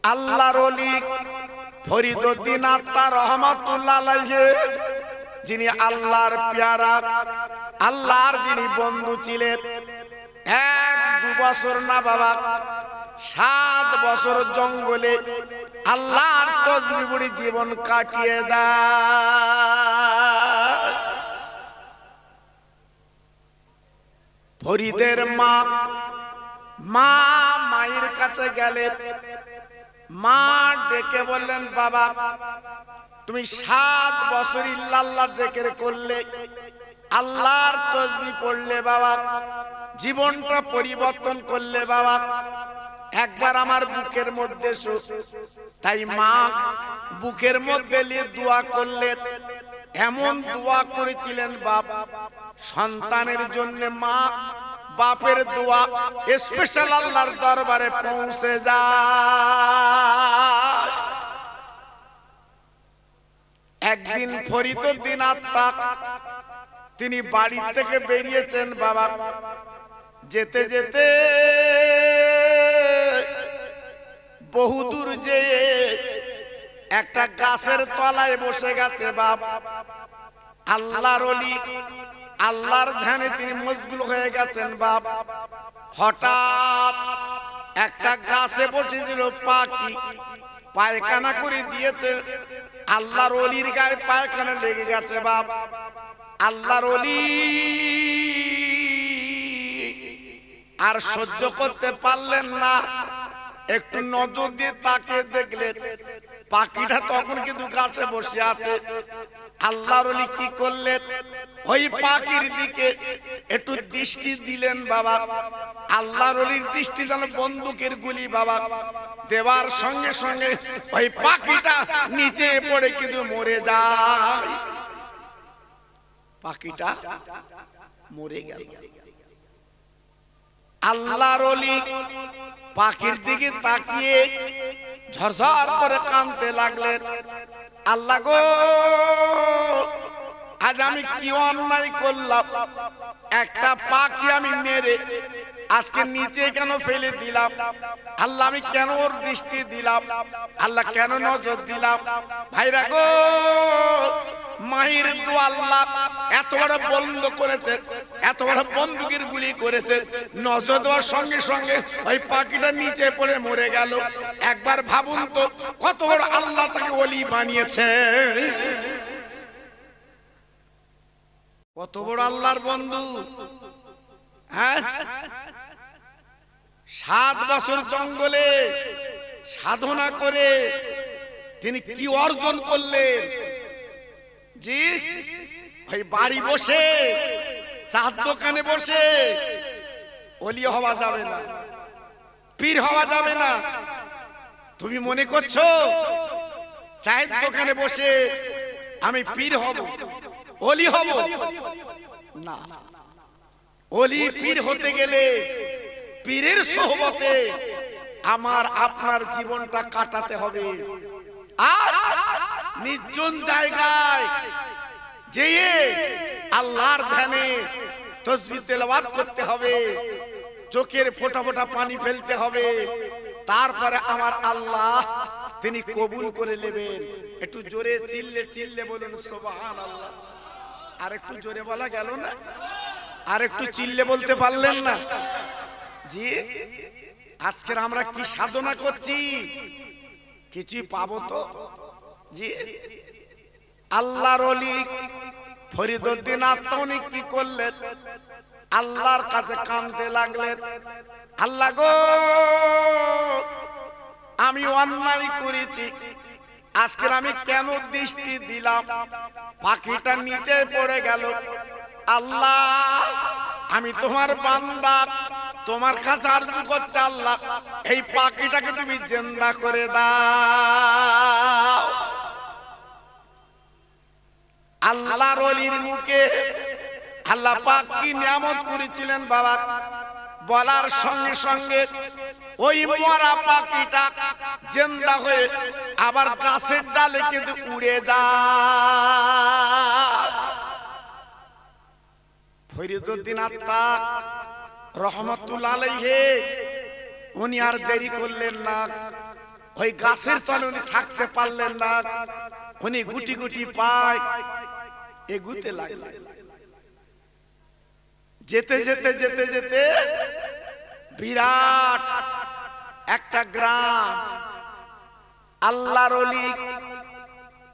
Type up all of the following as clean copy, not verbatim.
আল্লাহর ওলি ফরিদউদ্দিন আত্মা রহমাতুল্লাহ আলাইহি, যিনি আল্লাহর পেয়ারা, আল্লাহর যিনি বন্ধু ছিলেন। 1-2 বছর না বাবা, 7 বছর জঙ্গলে আল্লাহর তসবিহ পড়ে জীবন কাটিয়ে দেয়। ফরিদের মা মায়ের কাছে গেলেন। মা ডেকে বললেন, বাবা তুমি 7 বছর ইল্লাল্লাহ জিকির করলে, আল্লাহর তাসবিহ পড়লে বাবা, জীবনটা পরিবর্তন করলে বাবা, একবার আমার বুকের মধ্যে এসো। তাই মা বুকের মধ্যে নিয়ে দোয়া করলেন। এমন দোয়া করেছিলেন বাপ, সন্তানের জন্য মা বাপের দোয়া স্পেশাল আল্লাহর দরবারে পৌঁছে যায়। একদিন ফরিদউদ্দিন আত্মা তিনি বাড়ি থেকে বেরিয়েছেন বাবা। যেতে যেতে বহুদূর যে একটা গাছের তলায় বসে গেছে বাপ। আল্লাহর ওলি, আল্লাহর ধ্যানে তিনি মশগুল হয়ে গেছেন বাপ। হঠাৎ একটা গাছে বসেছিল পাখি, পায়খানা করে দিয়েছে। আল্লাহর ওলির গায়ে পায়খানা লেগে গেছে বাপ। আল্লাহর ওলি আর সহ্য করতে পারলেন না, একটু নজর দিয়ে তাকিয়ে দেখলেন পাখিটা তখন কিন্তু গাছে বসে আছে। আল্লাহর ওলি কি করলেন, ওই পাখির দিকে একটু দৃষ্টি দিলেন বাবা। আল্লাহর ওলির দৃষ্টি যেন বন্দুকের গুলি বাবা, দেওয়ার সঙ্গে সঙ্গে ওই পাখিটা নিচে পড়ে কিন্তু মরে যায়। পাখিটা মরে গেল। আল্লাহর ওলি পাখির দিকে তাকিয়ে ঝরঝর করে কাঁদতে লাগলেন। আল্লাহ গো, আজ আমি কি অন্যায় করলাম, একটা পাখি আমি মেরে আজকে নিচে কেন ফেলে দিলাম? আল্লাহ আমি কেন ওর দৃষ্টি দিলাম? আল্লাহ কেন নজর দিলাম? ভাইরা গো, মাহির দু আল্লাহ এত বড় বন্ধ করেছে, এত বড় বন্দুকের গুলি করেছে, নজর দেওয়ার সঙ্গে সঙ্গে ওই পাখিটা নিচে পড়ে মরে গেল। একবার ভাবুন তো, কত বড় আল্লাহ তাকে ওলি বানিয়েছে, কত বড় আল্লাহর বন্ধু। হ্যাঁ, 7 বছর জঙ্গলে সাধনা করে তিনি কি অর্জন করলেন? জি, ওই বাড়ি বসে, চার দোকানে বসে ওলি হওয়া যাবে না, পীর হওয়া যাবে না। তুমি মনে করছো চায়ের দোকানে বসে আমি পীর হব, ওলি হব? না, ওলি পীর হতে গেলে পীরের সোহবতে আমার আপনার জীবনটা কাটাতে হবে। আর নির্জন জায়গায় যেয়ে আল্লাহর ধ্যানে তাসবিহ তেলাওয়াত করতে হবে, চোখের ফোঁটা ফোঁটা পানি ফেলতে হবে। তারপরে আমার আল্লাহ তিনি কবুল করে নেবেন। একটু জোরে চিল্লে চিল্লে বলুন সুবহানাল্লাহ। আর একটু জোরে বলা গেল না? আর একটু চিল্লে বলতে পারলেন না? জি, আজকের আমরা কি সাধনা করছি, কিছু পাবো তো? জি, আল্লাহর ওলি ফরিদউদ্দিন আত্মা কি করলেন? আল্লাহর কাছে কাঁদতে লাগলেন। আল্লাহ গো, আমি অন্যায় করেছি, আজকের আমি কেন দৃষ্টি দিলাম, পাখিটা নিচে পড়ে গেল। আল্লাহ, আমি তোমার বান্দা, তোমার কাছে আরজু করতে আল্লাহ, এই পাখিটাকে তুমি জিন্দা করে দাও। আল্লাহর ওলির মুখে আল্লাহ পাক কি নিয়ামত করেছিলেন বাবা, বলার সঙ্গে সঙ্গে ওই মরা পাখিটা জিন্দা হয়ে আবার গাছের ডালে কিন্তু উড়ে যায়। ফরিদউদ্দিন আত্মা রহমাতুল্লাহ আলাইহি উনি আর দেরি করলেন না, ওই গাছের তলে উনি থাকতে পারলেন না, উনি গুটি গুটি পায় এগুতে লাগলেন। যেতে যেতে যেতে যেতে বিরাট একটা গ্রাম, আল্লাহর ওলি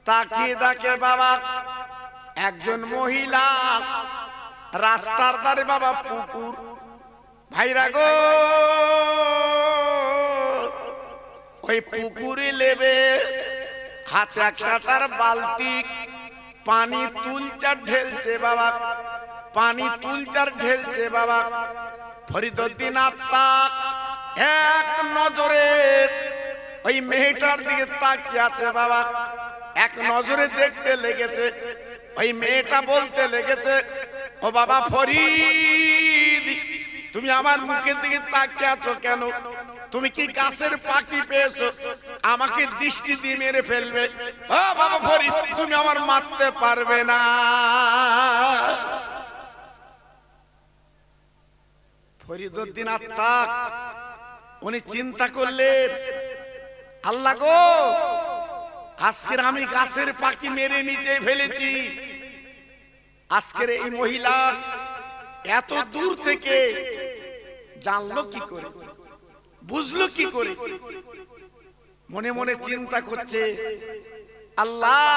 তাকিয়ে দেখে বাবা একজন মহিলা রাস্তার ধারে বাবা পুকুর। ভাইরা গো, ওই পুকুরে লেবে হাতে একটা তার বালতি, পানি তুলচার ঢেলছে বাবা, পানি তুলচার ঢেলছে বাবা। ফরিদউদ্দিন আত্মা এক নজরে ওই মেয়েটার দিকে তাকিয়ে আছে বাবা, এক নজরে দেখতে লেগেছে। ওই মেয়েটা বলতে লেগেছে, ও বাবা ফরিদ, তুমি আমার মুখের দিকে তাকিয়ে আছো কেন? তুমি কি গাছের পাখি পেয়েছো? আমাকে দৃষ্টি দিয়ে মেরে ফেলবে? ও বাবা ফরিদ, তুমি আমার মারতে পারবে না। ফরিদউদ্দিন আত্মা উনি চিন্তা করলেন, আল্লাহ গো, আজকের আমি গাছের পাখি মেরে নিচে ফেলেছি, আজকের এই মহিলা এত দূর থেকে জানলো কি করে, বুঝলো কি করে? মনে মনে চিন্তা করছে, আল্লাহ,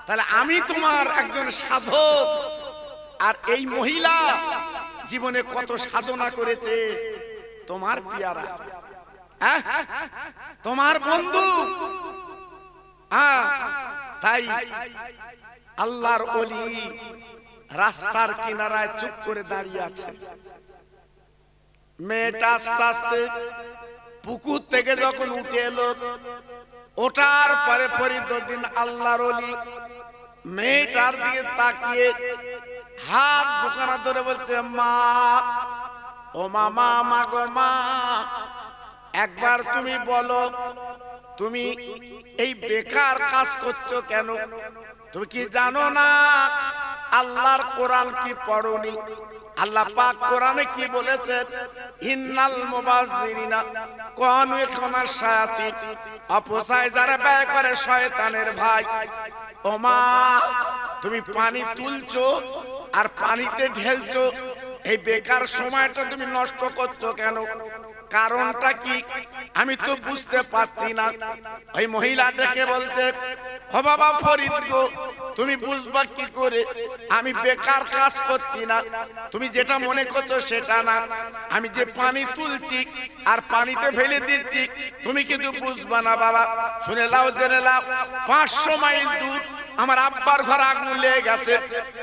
তাহলে আমি তোমার একজন সাধক, আর এই মহিলা জীবনে কত সাধনা করেছে, তোমার পিয়ারা, তোমার বন্ধু। তাই আল্লাহর ওলি রাস্তার কিনারায় চুপ করে দাঁড়িয়ে আছে। মেয়েটা আস্তে আস্তে পুকুর থেকে যখন উঠে এলো, ওটার পরে ফরিদউদ্দিন আল্লাহর ওলি মেয়েটার দিকে তাকিয়ে হাত দুখানা ধরে বলছে, মা, ও মামা, মা গো মা, একবার তুমি বলো, তুমি এই বেকার কাজ করছো কেন? তুমি কি জানো না আল্লাহর কোরআন কি পড়োনি? আল্লাহ পাক কোরআনে কি বলেছেন? ইন্নাল মুবাজ্জিরিনা কানু ইখওয়ানাশ শায়াতিন, অপচয় যারা ব্যয় করে শয়তানের ভাই। ও মা, তুমি পানি তুলছো আর পানিতে ঢেলছো, এই বেকার সময়টা তুমি নষ্ট করছো কেন? কারণটা কি আমি তো বুঝতে পারছি না। ওই মহিলা ডেকে বলছে, ও বাবা ফরিদ গো, তুমি বুঝবা কি করে আমি বেকার কাজ করছি না? তুমি যেটা মনে করছো সেটা না, আমি যে পানি তুলছি আর পানিতে ফেলে দিচ্ছি তুমি কিন্তু বুঝবা না বাবা। শুনে লাও, জেনে লাও, 500 মাইল দূর আমার আব্বার ঘর আগুন লেগে গেছে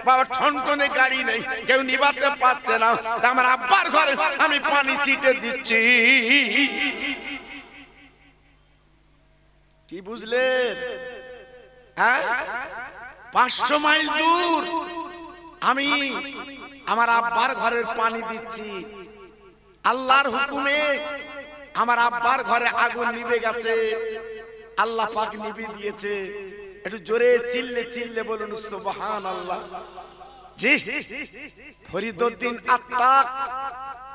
বাবা, ঠনঠনে গাড়ি নেই, কেউ নিভাতে পারছে না, আমার আব্বার ঘরে আমি পানি ছিটে দিচ্ছি। কি বুঝলেন? 500 মাইল দূর আমি আমার আব্বার ঘরের পানি দিচ্ছি, আল্লাহর হুকুমে আমার আব্বার ঘরে আগুন নিভে গেছে, আল্লাহ পাক নিভে দিয়েছে। একটু জোরে চিল্লে চিল্লে বলুন সুবহানাল্লাহ। জি, ফরিদউদ্দিন আত্মা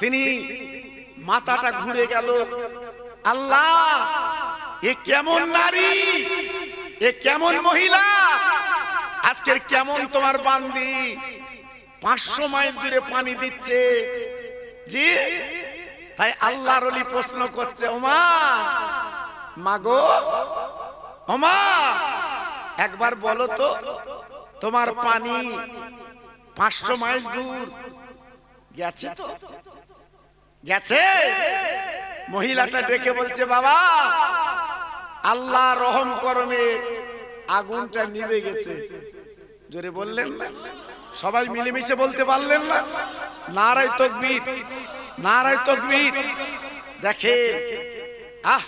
তিনি মাথাটা ঘুরে গেল, আল্লাহ, এ কেমন নারী, এ কেমন মহিলা, আজকের কেমন তোমার বান্দি 500 মাইল দূরে পানি দিচ্ছে। জি, তাই আল্লাহর ওলি প্রশ্ন করছে, ওমা, মাগো, ওমা, একবার বলো তো তোমার পানি 500 মাইল দূর গেছে তো? গেছে? মহিলাটা ডেকে বলছে, বাবা, আল্লাহ রহম করমে আগুনটা নিভে গেছে। জোরে বললেন না? সবাই মিলেমিশে বলতে পারলেন না? নারায়ে তাকবীর, নারায়ে তাকবীর। দেখে, আহ,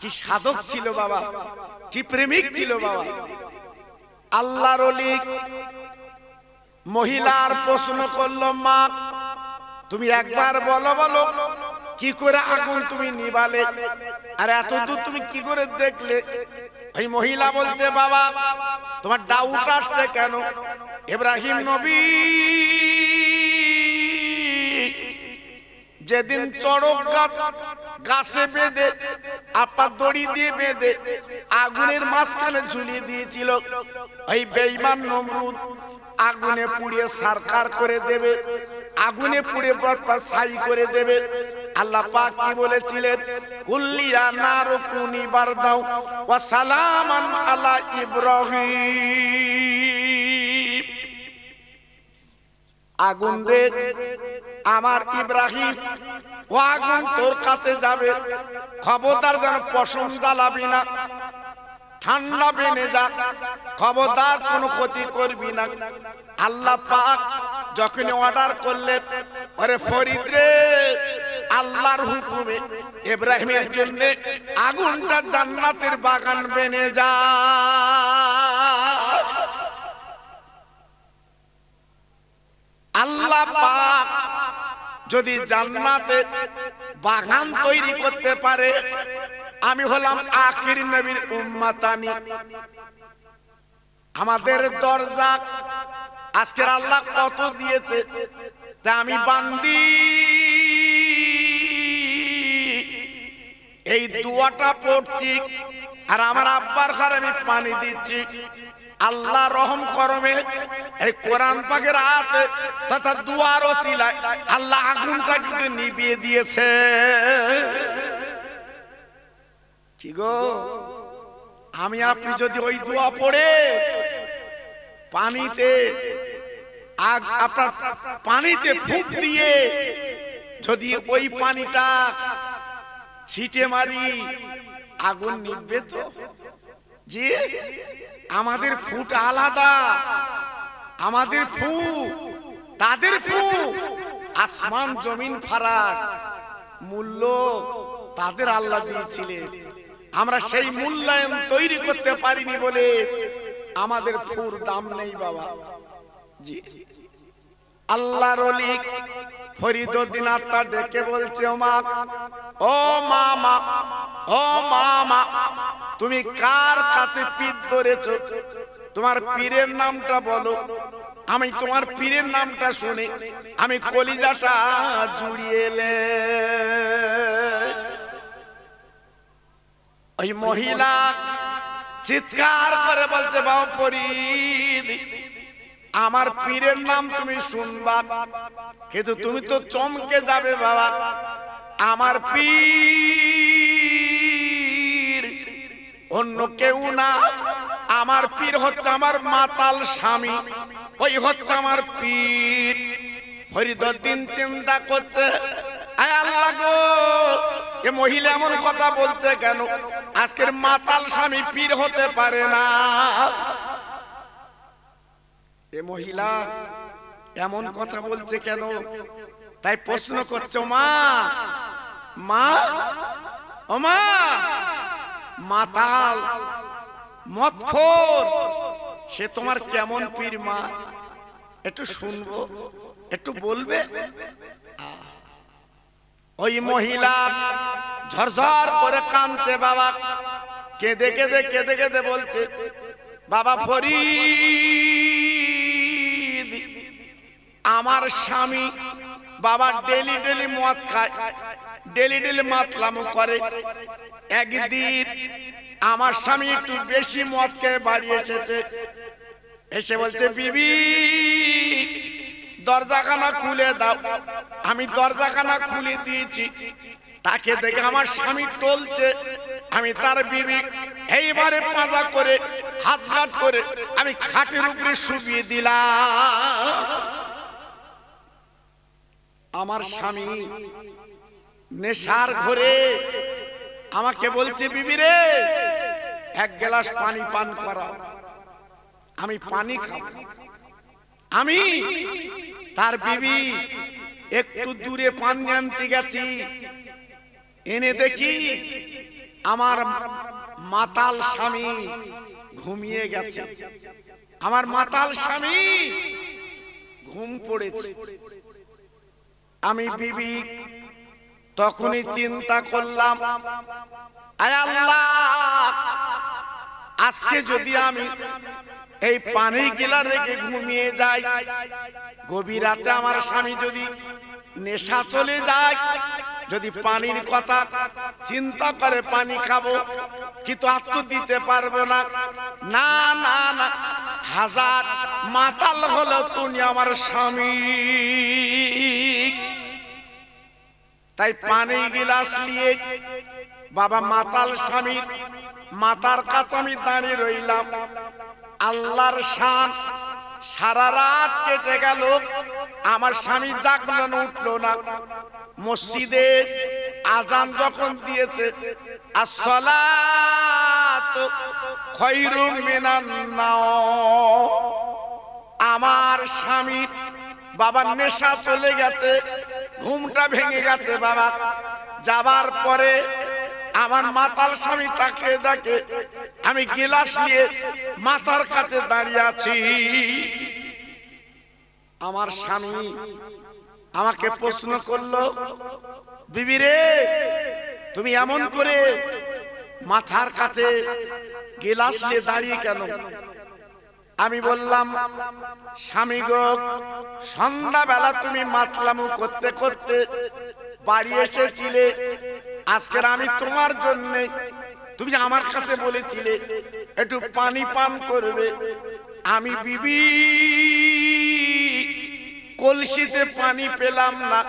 কি সাধক ছিল বাবা, কি প্রেমিক ছিল বাবা। আল্লাহর ওলি মহিলার প্রশ্ন করলো, মা, তুমি একবার বলো, বলো কি করে আগুন তুমি নিভালে, আর এত দূর তুমি কি করে দেখলে? ওই মহিলা বলছে, বাবা, তোমার ডাউট আসছে কেন? ইব্রাহিম নবী যেদিন চড়ক গাছে বেঁধে আপনার দড়ি দিয়ে বেঁধে আগুনের মাঝখানে ঝুলিয়ে দিয়েছিল। ওই বেঈমান নমরুদ আগুনে পুড়িয়ে সারকার করে দেবে, আগুনে পুড়ে বরপা ছাই করে দেবে। আল্লাহ পাক কি বলেছিলেন? কুল্লিয়া নারু কুনি বারদাও ওয়া সালামান আলা ইব্রাহিম। আগুন রে আমার ইব্রাহিম, ও আগুন তোর কাছে যাবে, খবরদার যেন পশম জ্বালাবি না, ঠান্ডা বেনে যা, খবরদার কোনো ক্ষতি করবি না। আল্লাহ পাক যখন অর্ডার করলেন, আরে ফরিদ রে, আল্লাহর হুকুমে ইব্রাহিমের জন্য আগুনটা জান্নাতের বাগান বেনে যা। আল্লাহ পাক যদি জান্নাতে বাগান তৈরি করতে পারে, আমি হলাম আখির নবীর উম্মতানি। আমাদের দরজা আজকের আল্লাহ কত দিয়েছে, তা আমি বান্দি এই দোয়াটা পড়ছি আর আমার আব্বার ঘরে আমি পানি দিচ্ছি। আল্লাহ রহম করমে এই কোরআন পাকের আয়াতে তথা দুয়ার ওসিলায় আল্লাহ আগুনটা কিন্তু নিভিয়ে দিয়েছে। কি গো, আমি আপনি যদি ওই দোয়া পড়ে পানিতে আপনার পানিতে ফুঁক দিয়ে যদি ওই পানিটা ছিটে মারি, আগুন নিভবে তো? জি, আমাদের ফুট আলাদা, আমাদের ফু তাদের ফু আসমান জমিন ফারাক। মূল্য তাদের আল্লাহ দিয়েছিলেন, আমরা সেই মূল্যায়ন তৈরি করতে পারিনি বলে আমাদের ফুর দাম নেই বাবা। জি, আল্লাহর ওলি ফরিদউদ্দিন আত্মা ডেকে বলছে, ও মা, ও মামা, ও মামা, তুমি কার কাছে পীর ধরেছো? তোমার পীরের নামটা বলো। আমি তোমার পীরের নামটা শুনে আমি কলিজাটা জুড়িয়ে এলে। ওই মহিলা চিৎকার করে বলছে, বাবা ফরিদ, আমার পীরের নাম তুমি শুনবা, কিন্তু তুমি তো চমকে যাবে বাবা। আমার পীর অন্য কেউ না, আমার পীর হচ্ছে আমার মাতাল স্বামী, ওই হচ্ছে আমার পীর। ফরিদউদ্দিন চিন্তা করছে, আয় আল্লাহ গো, এ মহিলা এমন কথা বলছে কেন? আজকের মাতাল স্বামী পীর হতে পারে না। এ মহিলা এমন কথা বলছে কেন? তাই প্রশ্ন করছো, মা, মা, ও মা, মাতাল মদখোর সে তোমার কেমন পীর মা? একটু শুনবো, একটু বলবে? ওই মহিলা ঝরঝর করে কাঁদছে বাবা, কেঁদে কেঁদে কেঁদে কেঁদে বলছে, বাবা ফরিদ, আমার স্বামী বাবা ডেলি ডেলি মদ খায়, ডেলি ডেলি মাতলামো করে। একদিন আমার স্বামী একটু বেশি মদ খেয়ে বাড়ি এসেছে, এসে বলছে, বিবি দরজাখানা খুলে দাও। আমি দরজাখানা খুলে দিয়েছি, তাকে দেখে আমার স্বামী টলছে। আমি তার বিবি এইবারে পাজা করে হাত ঘাট করে আমি খাটের উপরে শুবিয়ে দিলাম। আমার স্বামী নেশার ঘরে আমাকে বলছে, বিবি রে, এক গ্লাস পানি পান করা। আমি পানি খাবো। আমি তার বিবি একটু দূরে পানি আনতে গেছি, এনে দেখি আমার মাতাল স্বামী ঘুমিয়ে গেছে। আমার মাতাল স্বামী ঘুম পড়েছে। আমি বিবি তখনই চিন্তা করলাম, আয় আল্লাহ, আজকে যদি আমি এই পানি গিলা রেখে ঘুমিয়ে যাই, গভীর রাতে আমার স্বামী যদি নেশা চলে যায়, যদি পানির কথা চিন্তা করে পানি খাবো, কিন্তু আর তো দিতে পারবো না। না না না, হাজার মাতাল হলো তুমি আমার স্বামী। তাই পানি গিলাস নিয়ে বাবা মাতাল স্বামীর মাতার কাছে আমি দাঁড়িয়ে রইলাম। আল্লাহর শান, সারা রাত কেটে গেল, আমার স্বামী জাগলো না, উঠলো না। মসজিদে আজান যখন দিয়েছে, আসসালাতু খায়রুম মিনান নাওম, আমার স্বামীর বাবার নেশা চলে গেছে, ঘুমটা ভেঙে গেছে বাবা। যাবার পরে আমার মাতাল স্বামী তাকে দেখে, আমি গিলাস নিয়ে মাথার কাছে দাঁড়িয়ে আছি। আমার স্বামী আমাকে প্রশ্ন করলো, বিবি রে তুমি এমন করে মাথার কাছে গিলাস নিয়ে দাঁড়িয়ে কেন? আমি বললাম, স্বামী গো, সন্ধ্যাবেলা তুমি মাতলামু করতে করতে বাড়ি এসেছিলে, আজকের আমি তোমার জন্য, তুমি আমার কাছে বলেছিলে একটু পানি পান করবে। আমি বিবি কলসিতে পানি পেলাম না,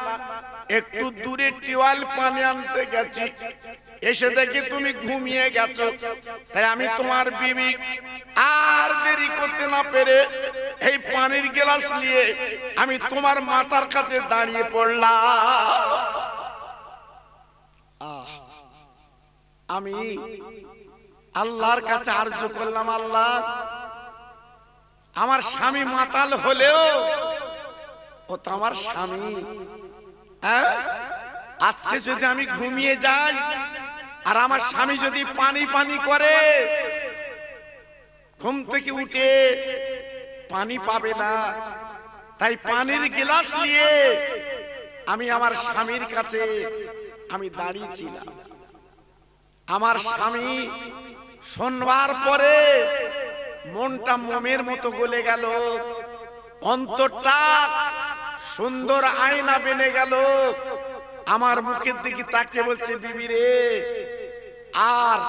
একটু দূরে টিওয়াল পানি আনতে গেছি, এসে দেখি তুমি ঘুমিয়ে গেছো। তাই আমি তোমার বিবি আর দেরি করতে না পেরে এই পানির গ্লাস নিয়ে আমি তোমার মাথার কাছে দাঁড়িয়ে পড়লাম। আমি আল্লাহর কাছে আরজ করলাম, আল্লাহ, আমার স্বামী মাতাল হলেও ও তো আমার স্বামী। আজকে যদি আমি ঘুমিয়ে যাই আর আমার স্বামী যদি পানি পানি করে, ঘুম থেকে উঠে পানি পাবে না। তাই পানির গ্লাস নিয়ে আমি আমার স্বামীর কাছে আমি দাঁড়িয়েছিলাম। আমার স্বামী শোনবার পরে মনটা মোমের মতো গলে গেল, অন্তরটা সুন্দর আয়না বেনে গেল। আমার মুখের দিকে তাকিয়ে বলছে, বিবি রে আর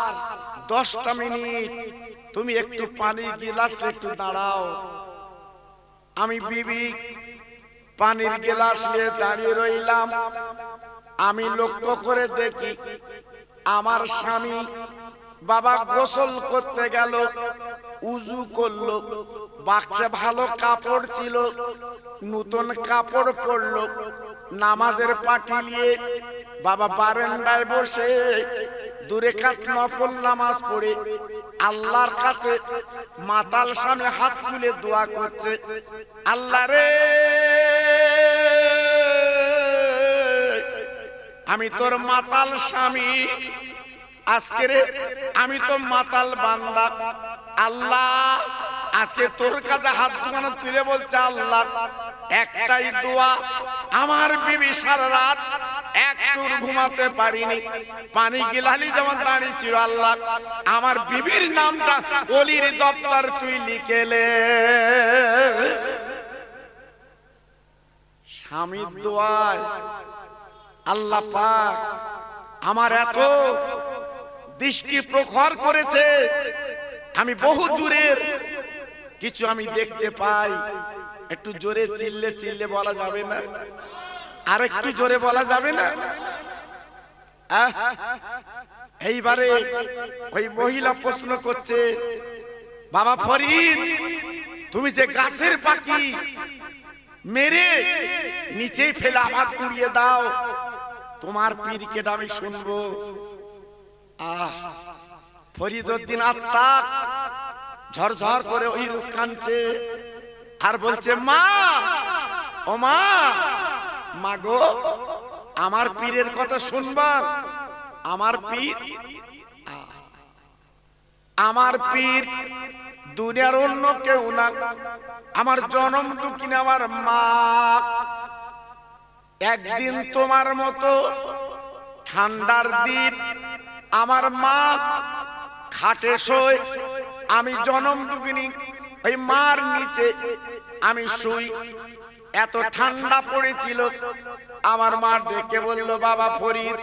10টা মিনিট তুমি একটু পানির গ্লাস একটু দাঁড়াও। আমি বিবি পানির গ্লাস নিয়ে দাঁড়িয়ে রইলাম। আমি লক্ষ্য করে দেখি আমার স্বামী বাবা গোসল করতে গেল, উজু করলো, বাক্সে ভালো কাপড় ছিল, নতুন কাপড় পরলো, নামাজের পাটি নিয়ে বাবা বারান্দায় বসে 2 রাকাত নফল নামাজ পড়ে আল্লাহর কাছে মাতাল স্বামী হাত তুলে দোয়া করছে, আল্লাহ রে আমি তোর মাতাল স্বামী, আজকে রে আমি তো মাতাল বান্দা, আল্লাহ আজকে তোর কাছে হাত দুখানা তুলে বলছে, আল্লাহ একটাই দোয়া, আমার বিবি সারা রাত একটু ঘুমাতে পারিনি, পানি গিলালি যেমন দাঁড়িয়ে ছিল, আল্লাহ আমার বিবির নামটা ওলির দপ্তর তুই লিখেলে। স্বামীর দোয়ায় আল্লাহ পাক আমার এত দৃষ্টি প্রখর করেছে, আমি বহু দূরের কিছু আমি দেখতে পাই। একটু জোরে চিল্লে চিল্লে বলা যাবে না? আর একটু জোরে বলা যাবে না? এইবারে ওই মহিলা প্রশ্ন করছে, বাবা ফরিদ তুমি যে গাছের পাখি মেরে নিচেই ফেলে আবার পুড়িয়ে দাও, তোমার পীরকে আমি শুনবো। ফরিদউদ্দিন আত্মা ঝরঝর করে ওই রূপ কাঁদছে আর বলছে, মা ও মা, মা গো আমার পীরের কথা শুনবা। আমার পীর দুনিয়ার অন্য কেউ না, আমার জনম দুঃখিনী আমার মা। একদিন তোমার মতো ঠান্ডার দিন আমার মা খাটে শোয়, আমি জনম দুঃখিনী ওই মার নিচে আমি শুই। এত ঠান্ডা পড়েছিল। আমার মা ডেকে বলল, বাবা ফরিদ,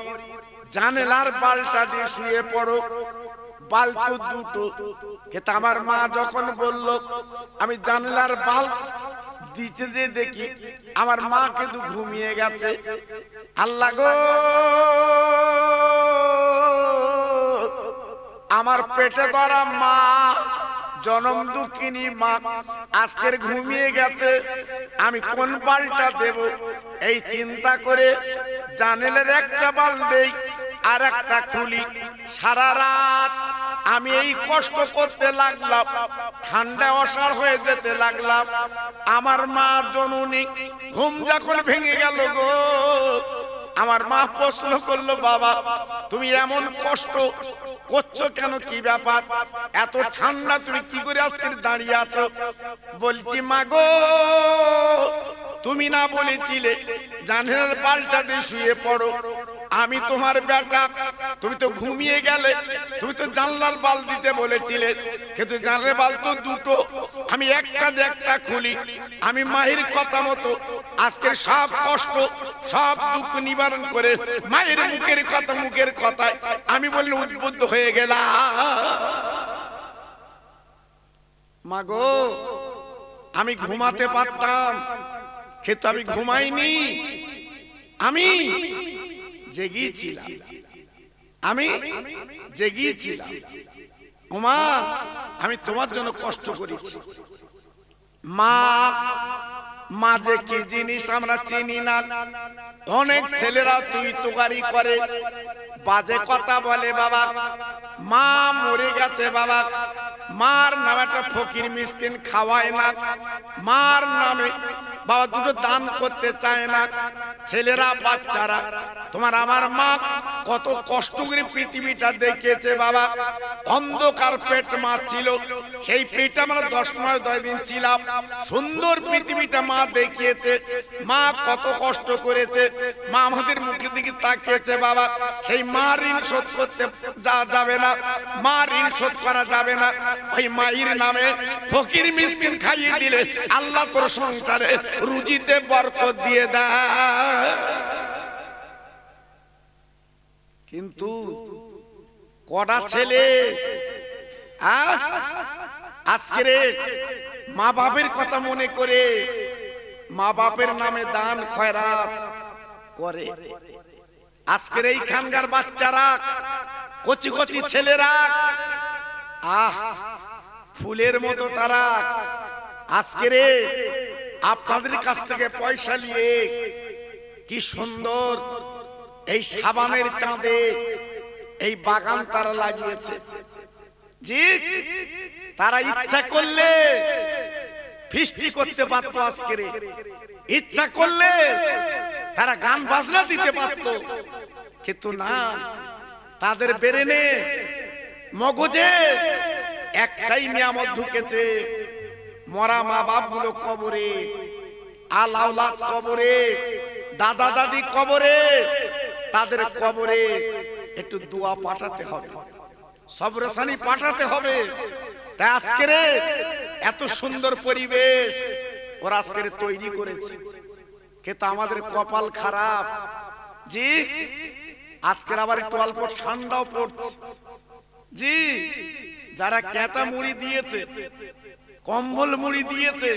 জানালার বালটা দিয়ে শুয়ে পড়ো। বালতি দুটো। কিন্তু আমার মা যখন বলল, আমি জানালার বাল দিতে যে দেখি আমার মা কিন্তু ঘুমিয়ে গেছে। আল্লাহ গো, আমার পেটে ধরা মা, জনম দুঃখিনী মা আজকের ঘুমিয়ে গেছে, আমি কোন বালটা দেব? এই চিন্তা করে জানালার একটা বাল দেই আর একটা খুলি। সারা রাত আমি এই কষ্ট করতে লাগলাম, ঠান্ডা অসাড় হয়ে যেতে লাগলাম। আমার মা জননী ঘুম যখন ভেঙে গেল গো, আমার মা প্রশ্ন করলো, বাবা তুমি এমন কষ্ট করছো কেন, কি ব্যাপার? এত ঠান্ডা, তুমি কি করে আজকে দাঁড়িয়ে আছো? বলছি, মা গো, তুমি না বলেছিলে জানালার বালটা দিয়ে শুয়ে পড়ো? আমি তোমার বেটা, তুমি তো ঘুমিয়ে গেলে, তুমি তো জানলার বাল দিতে বলেছিলে, কিন্তু জানলার বাল তো দুটো, আমি একটা খুলি। আমি মায়ের কথা মতো আজকে সব কষ্ট সব দুঃখ নিবারণ করে মায়ের মুখের কথায় আমি বললে উদ্বুদ্ধ হয়ে গেলাম। মা গো, আমি ঘুমাতে পারতাম, কিন্তু আমি ঘুমাইনি, আমি জেগেছিলাম, আমি জেগেছিলাম। ওমা, আমি তোমার জন্য কষ্ট করেছি। মা, মা যে কি জিনিস আমরা চিনি না। অনেক ছেলেরা তুই তোকারি করে, বাজে কথা বলে। বাবা, মা মরে গেছে, বাবা মার নামে একটা ফকির মিসকিন খাওয়ায় না, মার নামে বাবা দুটো দান করতে চায় না। ছেলেরা, বাচ্চারা, তোমার আমার মা কত কষ্ট করে পৃথিবীটা দেখিয়েছে বাবা। অন্ধকার পেট মা ছিল, সেই পেটে আমরা 10 মাস 10 দিন ছিলাম। সুন্দর পৃথিবীটা মা দেখিয়েছে। মা কত কষ্ট করেছে, মা আমাদের মুখের দিকে তাকিয়েছে বাবা। সেই মা ঋণ শোধ করতে যাবে না, মা ঋণ শোধ করা যাবে না। ওই মায়ের নামে ফকির মিসকিন খাইয়ে দিলে আল্লাহ তোর সংসারে রুজিতে বরকত দিয়ে দেয়। কিন্তু কটা ছেলে আজকের মা বাপের কথা মনে করে মা বাপের নামে দান খয়রাত করে। আজকের এইখানকার বাচ্চারা, কচি কচি ছেলেরা, ফুলের মতো তারা আজকের আপনাদের কাছ থেকে পয়সা নিয়ে কি সুন্দর এই সাবানের চাঁদে এই বাগান তারা লাগিয়েছে। জি, তারা ইচ্ছা করলে ফিস্টি করতে পারতো, আজকের ইচ্ছা করলে তারা গান বাজনা দিতে পারতো, কিন্তু না, তাদের ব্রেনে মগজে একটাই নিয়ামত ঢুকেছে, মরা মা বাপ গুলো কবরে, আল আওলাদ কবরে, দাদা দাদি কবরে, তাদের কবরে একটু দোয়া পাঠাতে হবে, সবরসানি পাঠাতে হবে। তাই আজকের এত সুন্দর পরিবেশ ওরা আজকের তৈরি করেছে, কিন্তু আমাদের কপাল খারাপ। জি, আজকের আবার একটু অল্প ঠান্ডাও পড়ছে। জি, যারা কেতা মুড়ি দিয়েছে, কম্বল মুড়ি দিয়েছে,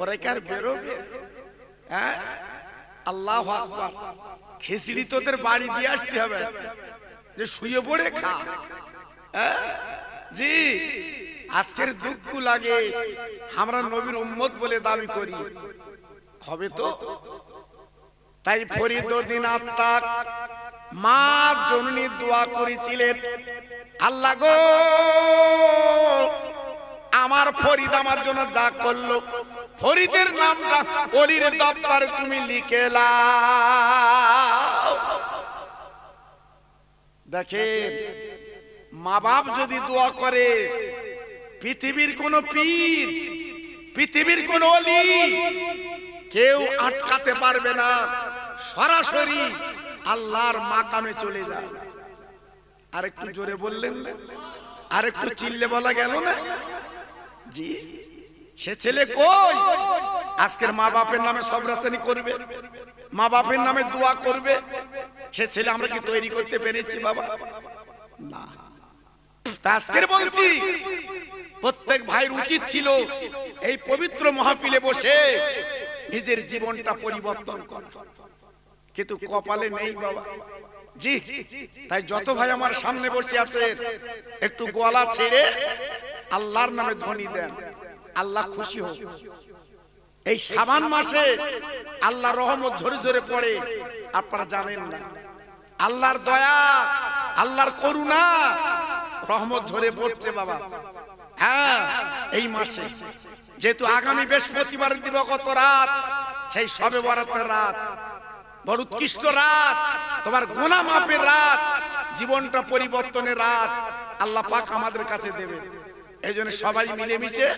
ওরা কি আর বেরোবে? হ্যাঁ, আল্লাহু আকবার। খিচড়ি তোদের বাড়ি দিয়ে আসতে হবে, যে শুয়ে পড়ে খা। জি, আজকের দুঃখ লাগে, আমরা নবীর উম্মত বলে দাবি করি, হবে তো? তাই ফরিদউদ্দিন আত্মাক মা জননী দোয়া করেছিলেন, আল্লাহ গো, আমার ফরিদ আমার জন্য যা করলো, ফরিদের নামটা ওলির দপ্তরে তুমি লিখে লাও। দেখেন, মা বাপ যদি দোয়া করে, পৃথিবীর কোন পীর, পৃথিবীর কোন ওলি কেউ আটকাতে পারবে না, সরাসরি আল্লাহর মাকামে চলে যায়। আরেকটু জোরে বললেন না? আরেকটু চিল্লে বলা গেল না? জি, সে ছেলে কই? আজকের মা বাপের নামে সব রাসানি করবে, মা বাপের নামে দোয়া করবে, সে ছেলে আমরা কি তৈরি করতে পেরেছি বাবা? না। আজকের বলছি প্রত্যেক ভাইয়ের উচিত ছিল এই পবিত্র মাহফিলে বসে নিজের জীবনটা পরিবর্তন করা, কিন্তু কপালে নেই বাবা। জি, তাই যত ভাই আমার সামনে বসে আছে একটু গলা ছেড়ে আল্লাহর নামে ধ্বনি দেন, আল্লাহ খুশি হোক। এই শাবান মাসে আল্লাহর রহমত ঝরে ঝরে পড়ে, আপনারা জানেন না। আল্লাহর দয়া, আল্লাহর করুণা, রহমত ঝরে পড়ছে বাবা। হ্যাঁ, এই মাসে যেহেতু আগামী বৃহস্পতিবার দিবাগত রাত, সেই শবে বরাতের রাত, বড় উৎকৃষ্ট রাত, তোমার গুনাহ মাফের রাত, জীবনটা পরিবর্তনের রাত আল্লাহ পাক আমাদের কাছে দেবে। এই জন্য সবাই মিলেমিশে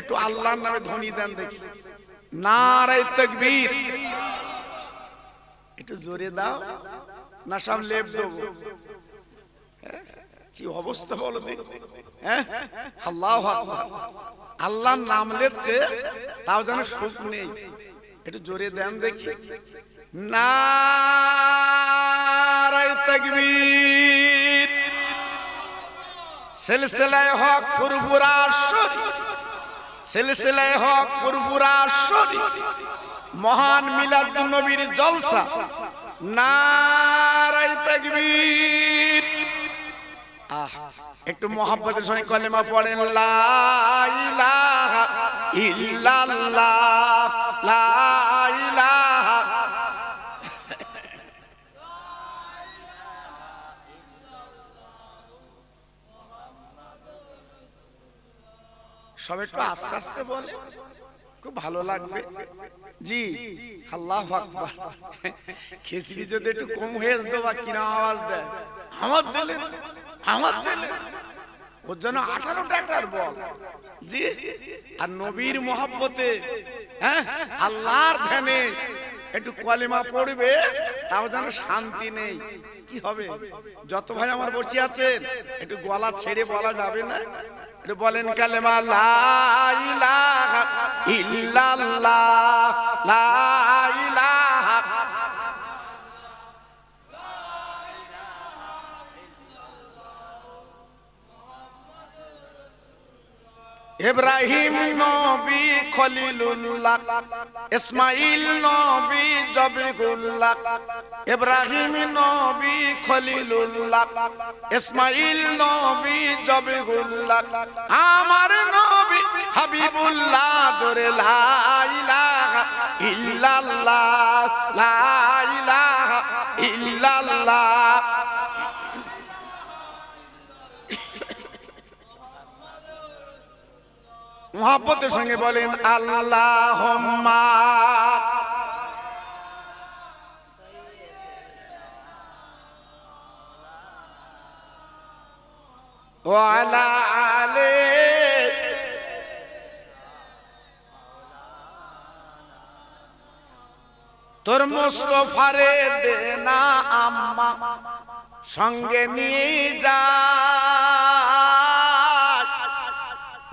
একটু আল্লাহর নামে ধ্বনি দেন দেখি। নারে তাকবীর, একটু জোরে দাও না সব লেপ দেবো? কি অবস্থা বলো দেখি। হ্যাঁ, আল্লাহু আকবার, আল্লাহর নাম লেচ্ছে তাও যেন সুখ নেই। একটু জোরে দেন দেখি। নারে তাকবীর। সিলসিলায়ে হক ফুরফুরা শরীফ, সিলসিলায়ে হক ফুরফুরা শরীফ, মহান মিলাদুন নবীর জলসা। নারে তাকবীর। একটু মোহাব্বতের সঙ্গে কলেমা পড়েন, লা ইলাহা ইল্লাল্লাহ, লা ইলাহা। সব একটু আস্তে আস্তে বলে, খুব ভালো লাগবে। জি, আল্লাহু আকবার। খিচড়ি যদি একটু কম হয়ে যেত বা কিনা আওয়াজ দেয়, আমার দিলে আমার দিলে ওর জন্য 18 টাকার বল। জি, আর নবীর মহব্বতে, হ্যাঁ, আল্লাহর ধ্যানে একটু কলেমা পড়বে, তাও যেন শান্তি নেই। কি হবে? যত ভাই আমার বসে আছেন একটু গলা ছেড়ে বলা যাবে না? একটু বলেন কালেমা, লা ইলাহা ইল্লাল্লাহ, লা ইলাহা। ইব্রাহিম নবী খলিলুল্লাহ, ইসমাইল নবী জবিহুল্লাহ। ইব্রাহিম নবী খলিলুল্লাহ, ইসমাইল নবী জবিহুল্লাহ, আমার নবী হাবিবুল্লাহ। জোরে লা ইলাহা ইল্লাল্লাহ, লা ইলাহা ইল্লাল্লাহ। মুহাব্বতের সঙ্গে বলেন আল্লাহুম্মা ওয়া আলা আলি। তোর মুস্তাফারে দে না আম্মা সঙ্গে নিয়ে যা,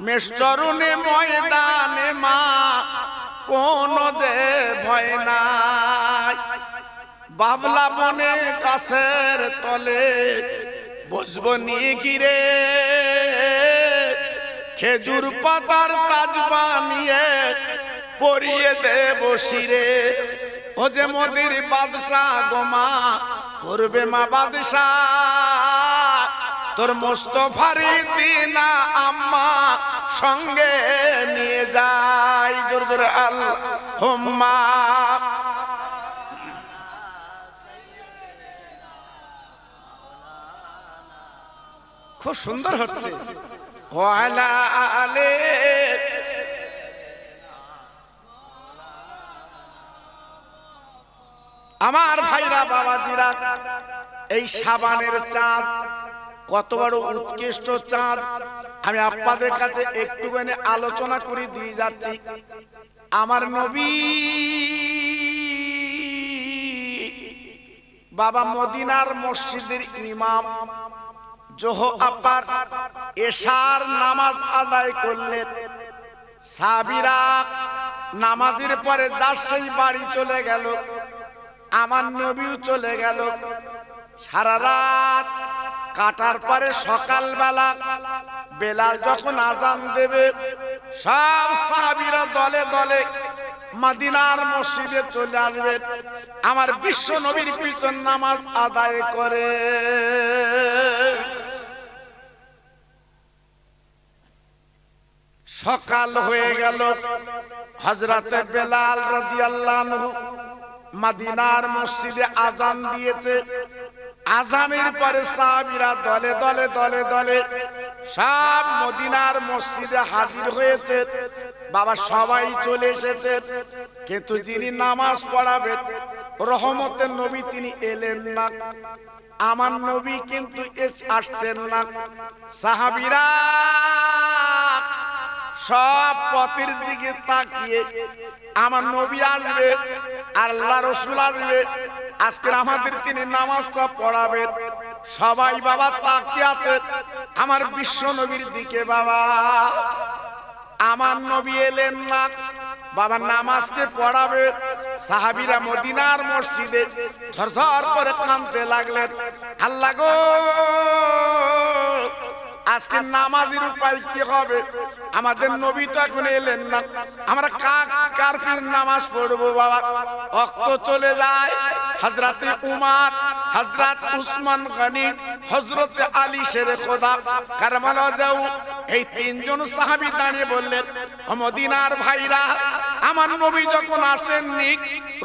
মেশচরণে ময়দানে মা কোন যে ভয় নাই। বাবলা বনে গাছের তলে বসবো নিয়ে ঘিরে, খেজুর পাতার তাজ বানিয়ে পরিয়ে দেব শিরে। ও যে মোদের বাদশাহ গোমা করবে মা বাদশাহ, তোর মুস্তাফারি দিনা আম্মা সঙ্গে নিয়ে যাই। জোর জোরে আল্লাহুম্মা। খুব সুন্দর হচ্ছে। ওয়া আলা আলি। আমার ভাইরা বাবাজিরা, এই শাবানের চাঁদ কত বড় উৎকৃষ্ট চাঁদ আমি আপনাদের কাছে একটুখানি আলোচনা করে দিয়ে যাচ্ছি। আমার নবী বাবা মদিনার মসজিদের ইমাম জোহর আপার এশার নামাজ আদায় করলেন। সাহাবীরা নামাজের পরে যার সেই বাড়ি চলে গেল, আমার নবীও চলে গেল। সারা রাত কাটার পরে সকালবেলা বেলাল যখন আজান দেবে, সব সাহাবীরা দলে দলে মদিনার মসজিদে চলে আসবেন, আমার বিশ্ব নবীর পিছন নামাজ আদায় করে। সকাল হয়ে গেল, হযরতে বেলাল রাদিয়াল্লাহু আনহু মদিনার মসজিদে আজান দিয়েছে। আজানের পরে সাহাবীরা দলে দলে দলে দলে সব মদিনার মসজিদে হাজির হয়েছে। বাবা সবাই চলে এসেছে, কিন্তু যিনি নামাজ পড়াবেন রহমতের নবী তিনি এলেন না। আমার নবী কিন্তু আসছেন না। সাহাবীরা সব পথের দিকে তাকিয়ে আমার নবী আসবে, আল্লাহ রাসূল আসবে, আজকে আমাদের তিনি নামাজটা পড়াবেন। সবাই বাবা তাকিয়ে আছে আমার বিশ্ব নবীর দিকে। বাবা আমার নবী এলেন না, বাবা নামাজকে পড়াবে। সাহাবীরা মদিনার মসজিদে ঝরঝর করে কাঁদতে লাগলেন, আল্লাহ গো আজকে নামাজের উপায় কি হবে? আমাদের নবী তো এখন এলেন না, আমরা কার পীর নামাজ পড়বো? বাবা ওয়াক্ত চলে যায়। হযরতে উমর, হযরত উসমান গনি, হযরতে আলী শেরে খোদা কারবালা যাও, এই তিনজন সাহাবী দাঁড়িয়ে বললেন, ও মদিনার ভাইরা, আমার নবী যখন আসেননি,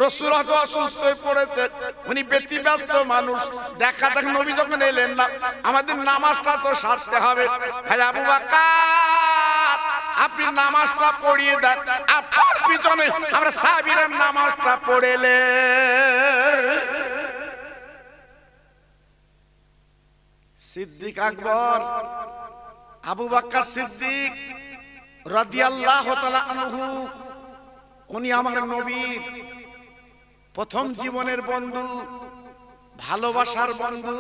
রাসূল হয়তো অসুস্থ হয়ে পড়েছে, উনি ব্যতিব্যস্ত মানুষ, দেখা যাক নবী যখন এলেন না আমাদের নামাজটা তো সারতে হবে। ভাই আবু বকর আপনি নামাজটা পড়িয়ে দেন, আপনার পিছনে আমরা সাহাবীরা নামাজটা পড়েলে। সিদ্দিক আকবর আবু বকর সিদ্দিক রাদিয়াল্লাহু তাআলা আনহু, উনি আমার নবীর প্রথম জীবনের বন্ধু, ভালোবাসার বন্ধু।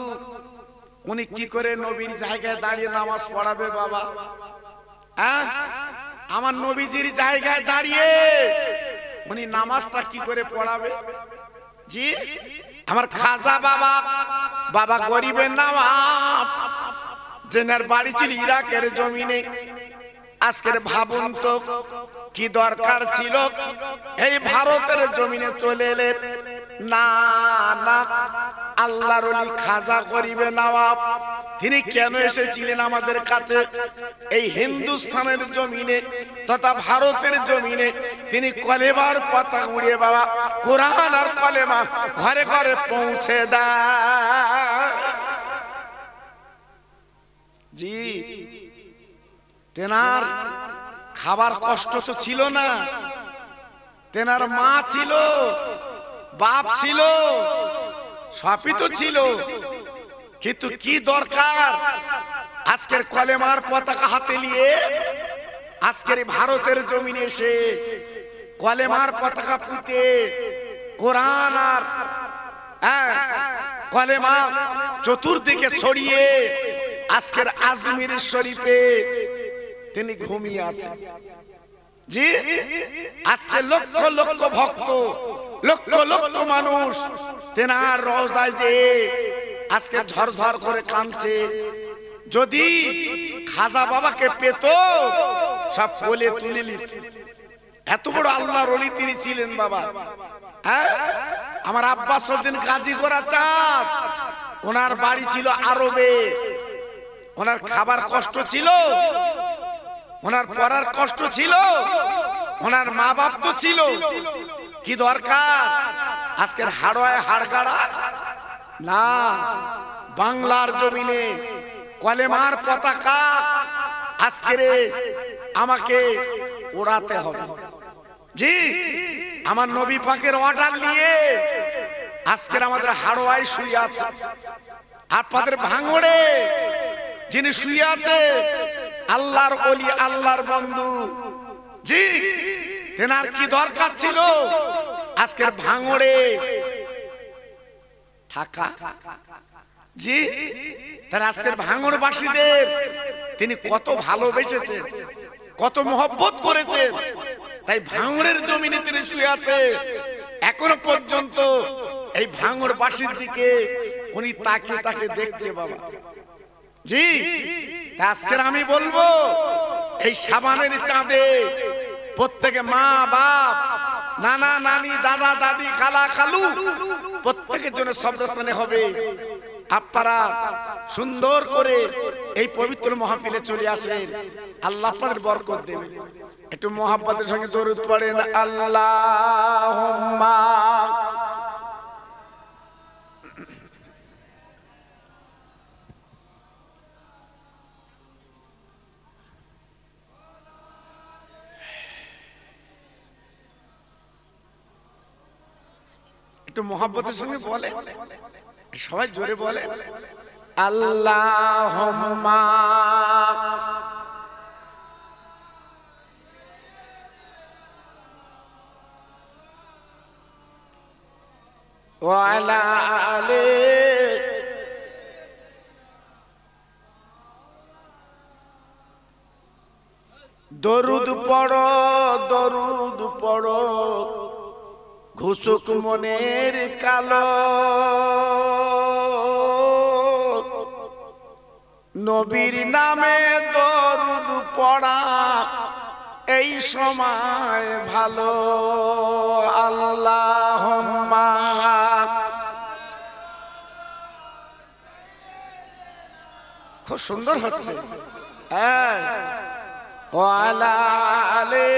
উনি কি করে নবীর জায়গায় দাঁড়িয়ে নামাজ পড়াবে? বাবা আমার নবীজির জায়গায় দাঁড়িয়ে উনি নামাজটা কি করে পড়াবে? জি আমার খাজা বাবা, বাবা গরিবের নওয়াব, যেনার বাড়ি ছিল ইরাকের জমিনে। আজকের ভাবুন তো কি দরকার ছিল এই ভারতের জমিনে চলে এলেন। না না, আল্লাহর ওলি খাজা গরিবে নওয়াব তিনি কেন এসেছিলেন আমাদের কাছে? এই হিন্দুস্তানের জমিনে তথা ভারতের জমিনে তিনি কলেমার পাতা উড়িয়ে বাবা কোরআন আর কলেমা ঘরে ঘরে পৌঁছে দেয়। জি তেনার খাবার কষ্ট তো ছিল না, তেনার মা ছিল, বাপ ছিল, সবই তো ছিল, কিন্তু কি দরকার আজকের কলেমার পতাকা হাতে নিয়ে আজকের ভারতের জমিনে এসে কলেমার পতাকা পুঁতে কোরআন আর কলেমা চতুর্দিকে ছড়িয়ে আজকের আজমির শরীফে তিনি ঘুমিয়ে আছেন। জি আজকে লক্ষ লক্ষ ভক্ত, লক্ষ লক্ষ মানুষ তেনার রওজায় যে আজকে ঝরঝর করে কাঁদছে। যদি খাজা বাবাকে পেত সব কোলে তুলে নিত। এত বড় আল্লাহর ওলি তিনি ছিলেন বাবা। হ্যাঁ আমার আব্বাস উদ্দিন গাজী গোরা চাঁদ, ওনার বাড়ি ছিল আরবে, ওনার খাবার কষ্ট ছিল, ওনার পড়ার কষ্ট ছিল, ওনার মা বাপ তো ছিল, কি দরকার আজকের হাড়োয় হাড়গাড়া? না, বাংলার জমিনে কলেমার পতাকা আজকের আমাকে ওড়াতে হবে। জি আমার নবী পাকের অর্ডার নিয়ে আজকের আমাদের হাড়োয়ায় শুয়ে আছে, আপনাদের ভাঙড়ে যিনি শুয়ে আছে আল্লাহর ওলি, আল্লাহর বন্ধু। জি তেনার কি দরকার ছিল আজকের ভাঙড়ে থাকা? জি তার আজকের ভাঙড়বাসীদের তিনি কত ভালোবেসেছেন, কত মহব্বত করেছেন। তাই ভাঙড়ের জমিনে তিনি শুয়ে আছে, এখনো পর্যন্ত এই ভাঙড় বাসীর দিকে উনি তাকিয়ে তাকে দেখছে বাবা। জি, আজকে আমি বলবো এই সাবানের চাঁদে প্রত্যেকে মা বাপ, নানা নানি, দাদা দাদি, খালা খালু প্রত্যেকের জন্য সবরসানে হবে। আপনারা সুন্দর করে এই পবিত্র মাহফিলে চলে আসেন, আল্লাহ আপনাদের বরকত দেবে। একটু মোহাব্বতের সঙ্গে দরুদ পড়েন, আল্লাহুম্মা। একটু মোহাব্বতের সঙ্গে বলে, সবাই জোরে বলে, আল্লাহুম্মা ওয়া আলা আলি দরুদ পড়ো, দরুদ পড়ো, ঘুসুক মনের কালো, নবীর নামে দরুদ পড়া এই সময় ভালো। আল্লাহুম্মা, খুব সুন্দর হচ্ছে। হ্যাঁ, ওয়া আলা আলি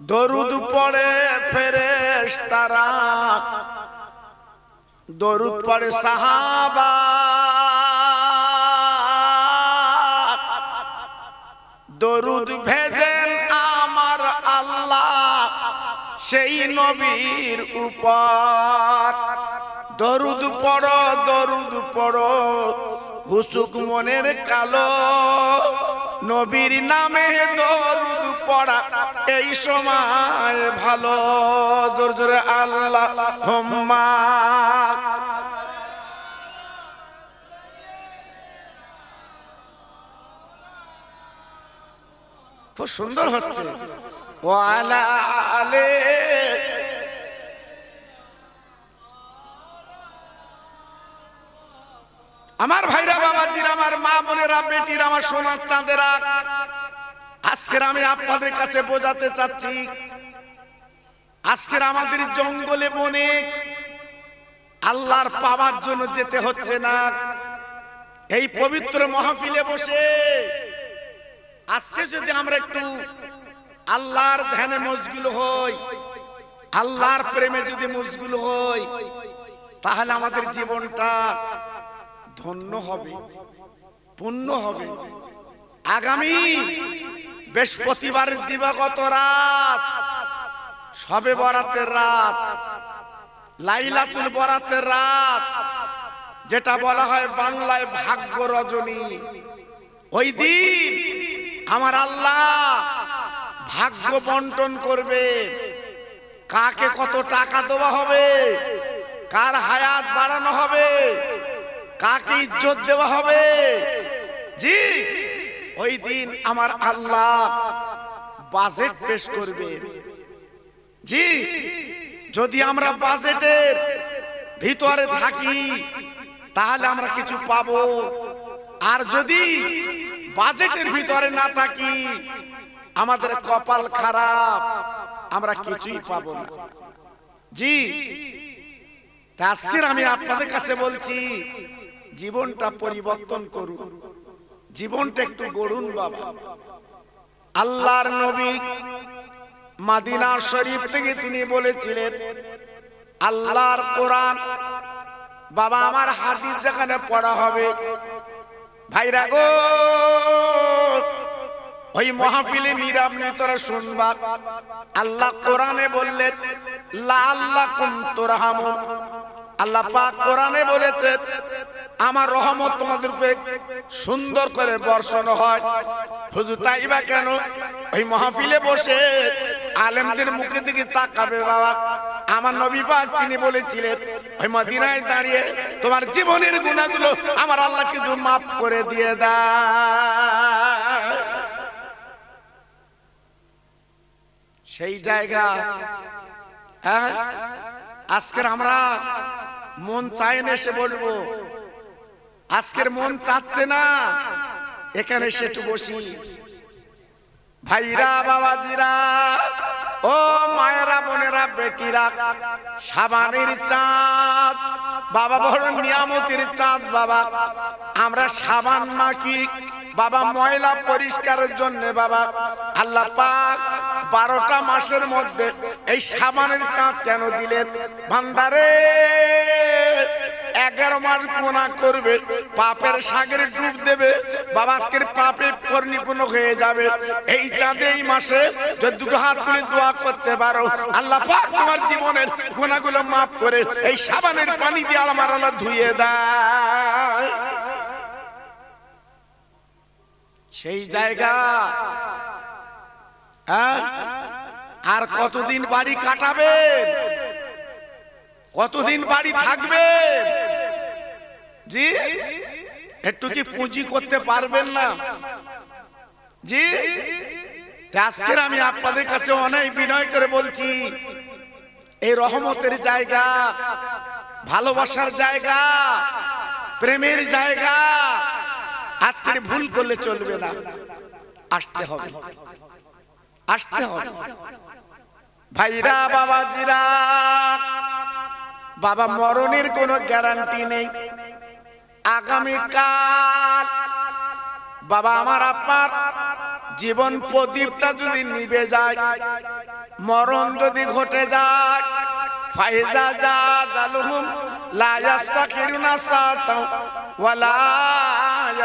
দরুদ পড়ে ফেরেশতারা, দরুদ পড়ে সাহাবা, দরুদ ভেজেন আমার আল্লাহ সেই নবীর উপর। দরুদ পড়ো, দরুদ পড়ো, ঘুসুক মনের কালো, নবীর নামে দরুদ পড়া এই সময় ভালো। জোর জোরে আল্লাহুম্মা। খুব সুন্দর হচ্ছে। ওয়া আলা আলি আমার ভাইরা, বাবাজিরা, আমার মা বোনেরা, বেটিরা, আমার সোনার চাঁদেরা, আজকের আমি আপনাদের কাছে বোঝাতে চাচ্ছি, আজকের আমাদের জঙ্গলে বনে আল্লাহর পাওয়ার জন্য যেতে হচ্ছে না। এই পবিত্র মাহফিলে বসে আজকে যদি আমরা একটু আল্লাহর ধ্যানে মশগুল হই, আল্লাহর প্রেমে যদি মশগুল হই, তাহলে আমাদের জীবনটা ধন্য হবে, পূর্ণ হবে। আগামী বৃহস্পতিবারের দিবাগত রাত, শবে বরাতের রাত, লাইলাতুল বরাতের রাত, যেটা বলা হয় বাংলায় ভাগ্য রজনী, ওই দিন আমার আল্লাহ ভাগ্য বন্টন করবে। কাকে কত টাকা দেওয়া হবে, কার হায়াত বাড়ানো হবে, কাকে ইজ্জত দেওয়া হবে। জি, ওই দিন আমার আল্লাহ বাজেট পেশ করবে। জি, যদি আমরা বাজেটের ভিতরে থাকি তাহলে আমরা কিছু পাবো, আর যদি বাজেটের ভিতরে না থাকি আমাদের কপাল খারাপ, আমরা কিছুই পাবো না। জি, আজকের আমি আপনাদের কাছে বলছি, জীবনটা পরিবর্তন করুন, জীবনটা একটু গড়ুন বাবা। আল্লাহর নবী মদিনা শরীফ থেকে তিনি বলেছিলেন, আল্লাহর কোরআন বাবা আমার হাদিস যেখানে পড়া হবে, ভাইরা গো, ওই মাহফিলে নীরবে তোরা শুনবা। আল্লাহ কোরআনে বললেন, লাআল্লাকুম তুরহামুন। আল্লাহ পাক কোরআনে বলেছেন, আমার রহমত তোমাদের উপরে সুন্দর করে বর্ষণ হয়। হুজুর তাইবা কেন? ওই মাহফিলে বসে আলেমদের মুখে দিকে তাকাবে বাবা। আমার নবী পাক তিনি বলেছিলেন, ওই মদিনায় দাঁড়িয়ে তোমার জীবনের গুনাহগুলো আমার আল্লাহ কিন্তু মাফ করে দিয়ে দেয়। সেই জায়গা হ্যাঁ, আজকের আমরা মন চায় না এসে বলবো, আজকের মন চাচ্ছে না এখানে এসে একটু বসি। ভাইরা বাবাজিরা ও মায়েরা বোনেরা বেটিরা, সাবানের চাঁদ বাবা, বড় নিয়ামতের চাঁদ বাবা। আমরা সাবান মাখি বাবা ময়লা পরিষ্কারের জন্য বাবা। আল্লাহ পাক 12টা মাসের মধ্যে এই সাবানের চাঁদ কেন দিলেন? বান্দারে 11 মাস গুনাহ করবে, পাপের সাগরে ডুব দেবে বাবা, আজকের পাপে পরিপূর্ণ হয়ে যাবে। এই চাঁদে এই মাসে যদি দুটো হাত তুলে দোয়া করতে পারো, আল্লাহ পাক তোমার জীবনের গুনাহগুলো মাফ করে এই সাবানের পানি দিয়ে আমার আল্লাহ ধুয়ে দেয়। সেই জায়গা আর কতদিন বাড়ি কাটাবেন? কতদিন বাড়ি থাকবেন? জি, একটু কি পুঁজি করতে পারবেন না? জি, আজকে আমি আপনাদের কাছে অনেক বিনয় করে বলছি, এই রহমতের জায়গা, ভালোবাসার জায়গা, প্রেমের জায়গা, আজকে ভুল করলে চলবে না, আসতে হবে, আসতে হবে। ভাইরা বাবাজিরা বাবা, মরণের কোনো গ্যারান্টি নেই। আগামীকাল বাবা আমার আপনার জীবন প্রদীপটা যদি নিভে যায়, মরণ যদি ঘটে যায়, ফাইজা জালুহুম লা ইস্তাখিরুনা সাআতাও ওয়া লা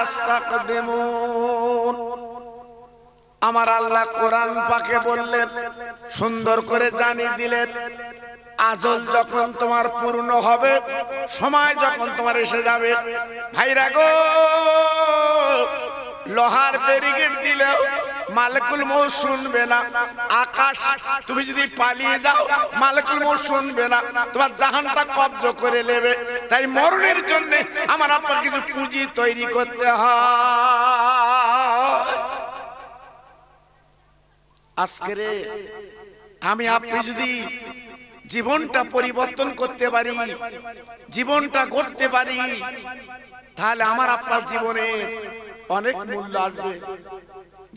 ইস্তাকদিমুন। আমার আল্লাহ কোরআন পাকে বললেন, সুন্দর করে জানিয়ে দিলেন, আজল যখন তোমার পূর্ণ হবে, সময় যখন তোমার এসে যাবে, ভাইরা গো, লোহার ব্যারিকেড দিলেও মালিকুল মউত শুনবে না। আকাশ তুমি যদি পালিয়ে যাও, মালিকুল মউত শুনবে না, তোমার জাহানটা কব্জ করে নেবে। তাই মরণের জন্য আমার আপনার কিছু পুঁজি তৈরি করতে হয়। আজকে আমি আপনি যদি জীবনটা পরিবর্তন করতে পারি, জীবনটা গড়তে পারি, তাহলে আমার আপনার জীবনে অনেক মূল্য আসবে।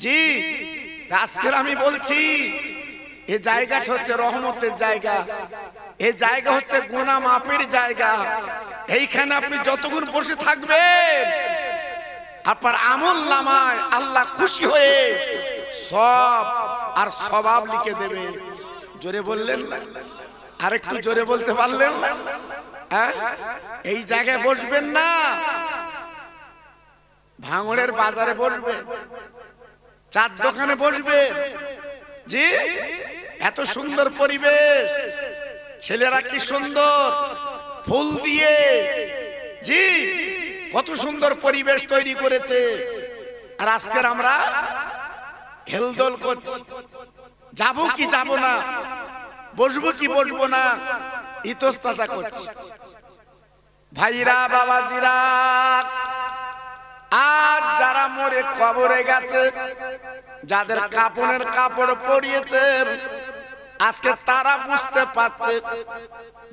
জি, আজকে আমি বলছি, এই জায়গাটা হচ্ছে রহমতের জায়গা, এই জায়গা হচ্ছে গুনাহ মাফের জায়গা। এইখানে আপনি যতক্ষণ বসে থাকবেন, আপনার আমল নামায় আল্লাহ খুশি হয়ে সব আর সওয়াব লিখে দেবে। জোরে বললেন না? আরেকটু জোরে বলতে পারলেন না? হ্যাঁ, এই জায়গায় বসবেন না, ভাঙড়ের বাজারে বসবে, চার দোকানে বসবে। জি, এত সুন্দর পরিবেশ, ছেলেরা কি সুন্দর ফুল দিয়ে, জি কত সুন্দর পরিবেশ তৈরি করেছে। আর আজকের আমরা হেলদোল করছি, যাবো কি যাবো না, বসবো কি বসবো না, ইতস্তাতা করছি। ভাইরা বাবাজিরা, আজ যারা মরে কবরে গেছে, যাদের কাপনের কাপড় পরিয়েছেন, আজকে তারা বুঝতে পারছে,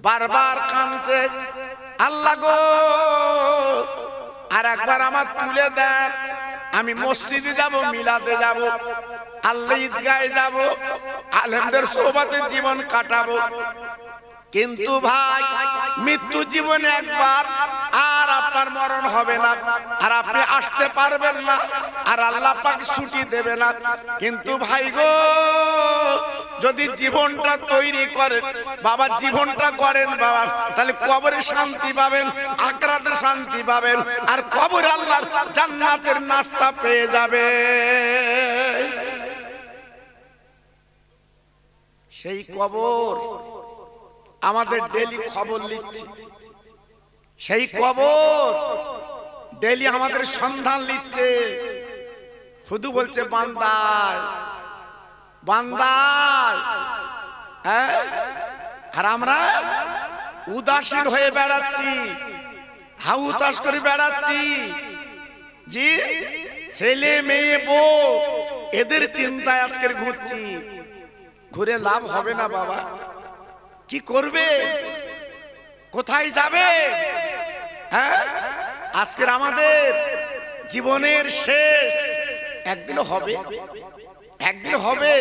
বারবার কাঁদছে, আল্লাহ গো আর একবার আমার তুলে দেন, আমি মসজিদে যাব, মিলাদে যাব, আল্লাহ ঈদগাহে যাব, আলেমদের সোহবতে জীবন কাটাবো। কিন্তু ভাই, মৃত্যু জীবনে একবার, আর আপনার মরণ হবে না, আর আপনি আসতে পারবেন না, আর আল্লাহ পাক ছুটি দেবে না। কিন্তু ভাই গো, যদি জীবনটা তৈরি করেন বাবা, জীবনটা করেন বাবা, তাহলে কবরে শান্তি পাবেন, আখিরাতে শান্তি পাবেন, আর কবরে আল্লাহর জান্নাতের নাস্তা পেয়ে যাবে। সেই কবর আমাদের ডেলি খবর লিখছে, সেই কবর ডেলি আমাদের সন্ধান লিখছে, শুধু বলছে বান্দায় বান্দায়। আর আমরা উদাসীন হয়ে বেড়াচ্ছি, হাউতাস করে বেড়াচ্ছি, জি ছেলে মেয়ে বউ এদের চিন্তায় আজকের ঘুরছি। ঘুরে লাভ হবে না বাবা, কি করবে, কোথায় যাবে? হ্যাঁ, আজকের আমাদের জীবনের শেষ, একদিন হবে, একদিন হবে।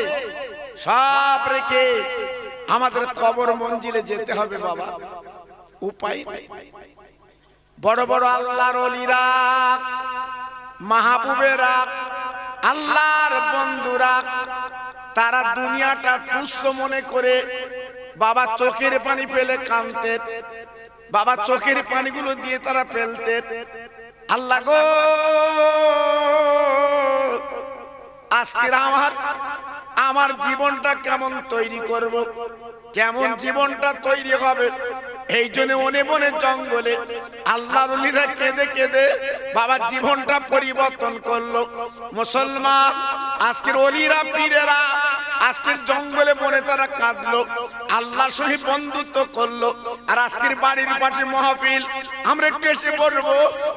সব রেখে আমাদের কবর মঞ্জিলে যেতে হবে বাবা, উপায় নেই। বড় বড় আল্লাহর ওলিরা, মাহবুবেরা, আল্লাহর বন্ধুরা, তারা দুনিয়াটা তুচ্ছ মনে করে বাবা চোখের পানি পেলে কাঁদতেন, বাবা চোখের পানিগুলো দিয়ে তারা ফেলতেন। আল্লাহ গো, আজকের আমার জীবনটা কেমন তৈরি করব, কেমন জীবনটা তৈরি হবে, এই জন্য বনে বনে জঙ্গলে আল্লাহর ওলিরা কেঁদে কেঁদে বাবা জীবনটা পরিবর্তন করলো। মুসলমান আজকের ওলিরা পীরেরা আজকের জঙ্গলে বনে তারা কাঁদলো, আল্লাহর সঙ্গে বন্ধুত্ব করলো। আর আজকের বাড়ির পাশে মাহফিল, আমরা একটু এসে বলবো,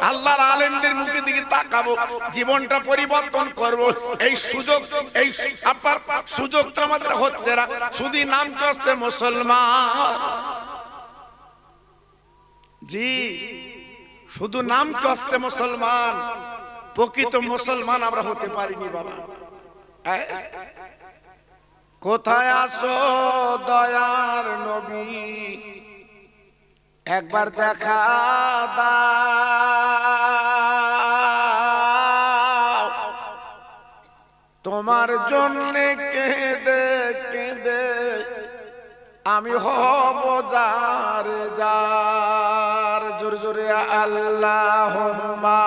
আল্লাহর আলেমদের মুখের দিকে তাকাবো, জীবনটা পরিবর্তন করব। এই সুযোগ, এই আপনার সুযোগটা আমাদের হচ্ছে না, শুধু নাম কষ্টে মুসলমান, জি শুধু নাম কষ্টে মুসলমান, প্রকৃত মুসলমান আমরা হতে পারিনি বাবা। কোথায় আসো দয়ার নবী, একবার দেখা দাও, তোমার জন্য কেঁদে কেঁদে আমি হব যার যার। জোরে জোরে আল্লাহুম্মা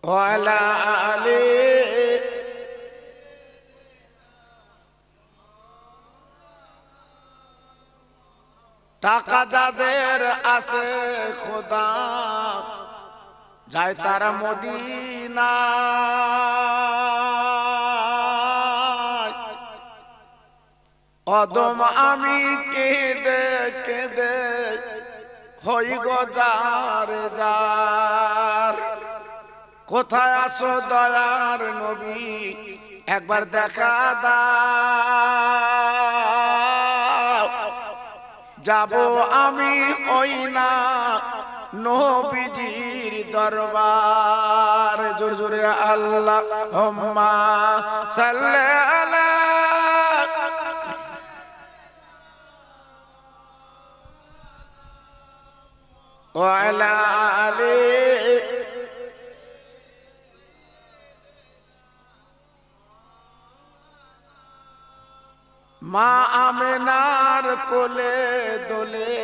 ওয়ালা আলি। টাকা যাদের আছে খোদা, যায় তারা মদিনা, অদম আমি কেঁদে কেঁদে হই গো যার যার। কোথায় আসো দয়ার নবী, একবার দেখা দাও, যাব আমি ওই না নবীজির দরবার। জোরে জোরে আল্লাহুম্মা সাল্লি আলা ওয়া আলা আলি। মা আমেনার কোলে দোলে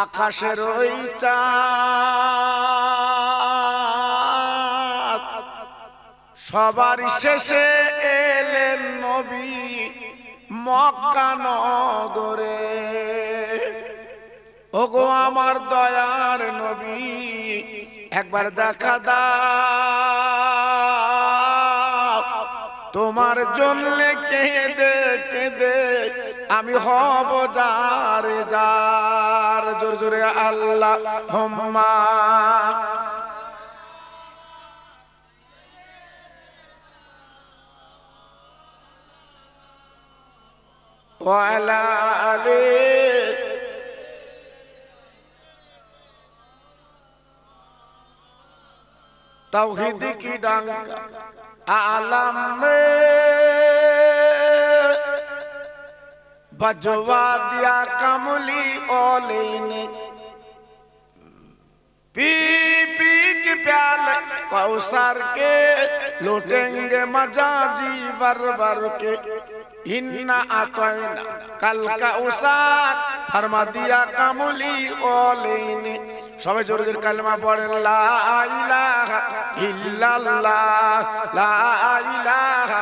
আকাশের ওই চাঁদ, সবার শেষে এলেন নবী মক্কা নগরে। ওগো আমার দয়ার নবী, একবার দেখা দাও, তোমার জন্য কেঁদে কেঁদে আমি হব যার যার। জোর জোরে আল্লাহুম্মা ওয়া আলা আলি। तौहीद की डंका आलम में बजवा दिया कमली ओले ने, पी पी के प्याले कौसर के लूटेंगे मजा जी वर वर के। इन्ना आतोइना कल का उसार फरमा दिया कमली ओले ने। সবাই জোরে জোরে কালেমা পড়েন, লা ইলাহা ইল্লাল্লাহ, লা ইলাহা।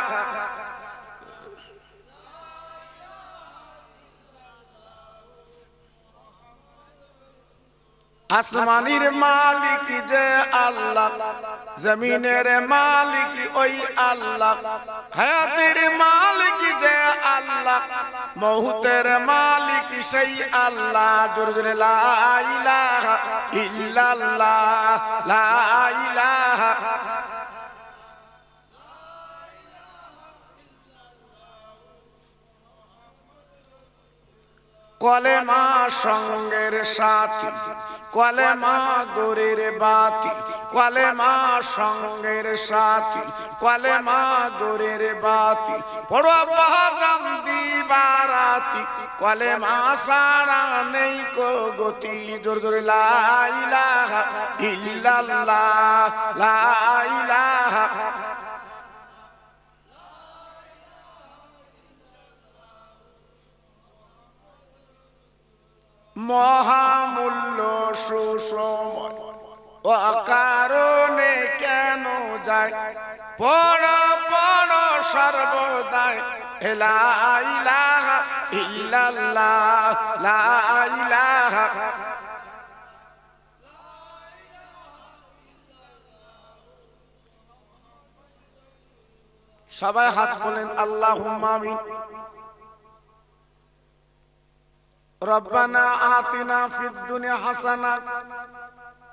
আসমানের মালিক যে আল্লাহ, জমিনের মালিক ওই আল্লাহ, হায়াতের মালিক যে আল্লাহ, মৌতের মালিক সেই আল্লাহ। জোরে জোরে লা ইলাহা ইল্লাল্লাহ, লা ইলাহা। কলেমা সঙ্গের সাথী, কলেমা গোরের বাতি, কলেমা সঙ্গের সাথী, কলেমা গোরের বাতি, পড়ো বাজান দিবারাতি, কলেমা সারা নেই কো গতি। জোরে জোরে লা ইলাহা ইল্লাল্লাহ, লা ইলাহা। মহামূল্য সুসময় অকারণে কেন যায়, পড় পড় সর্বদাই লা ইলাহা ইল্লাল্লাহ, লা ইলাহা। সবাই হাত বলেন আল্লাহুম্মা আমিন। ربنا آتنا في الدنيا حسنة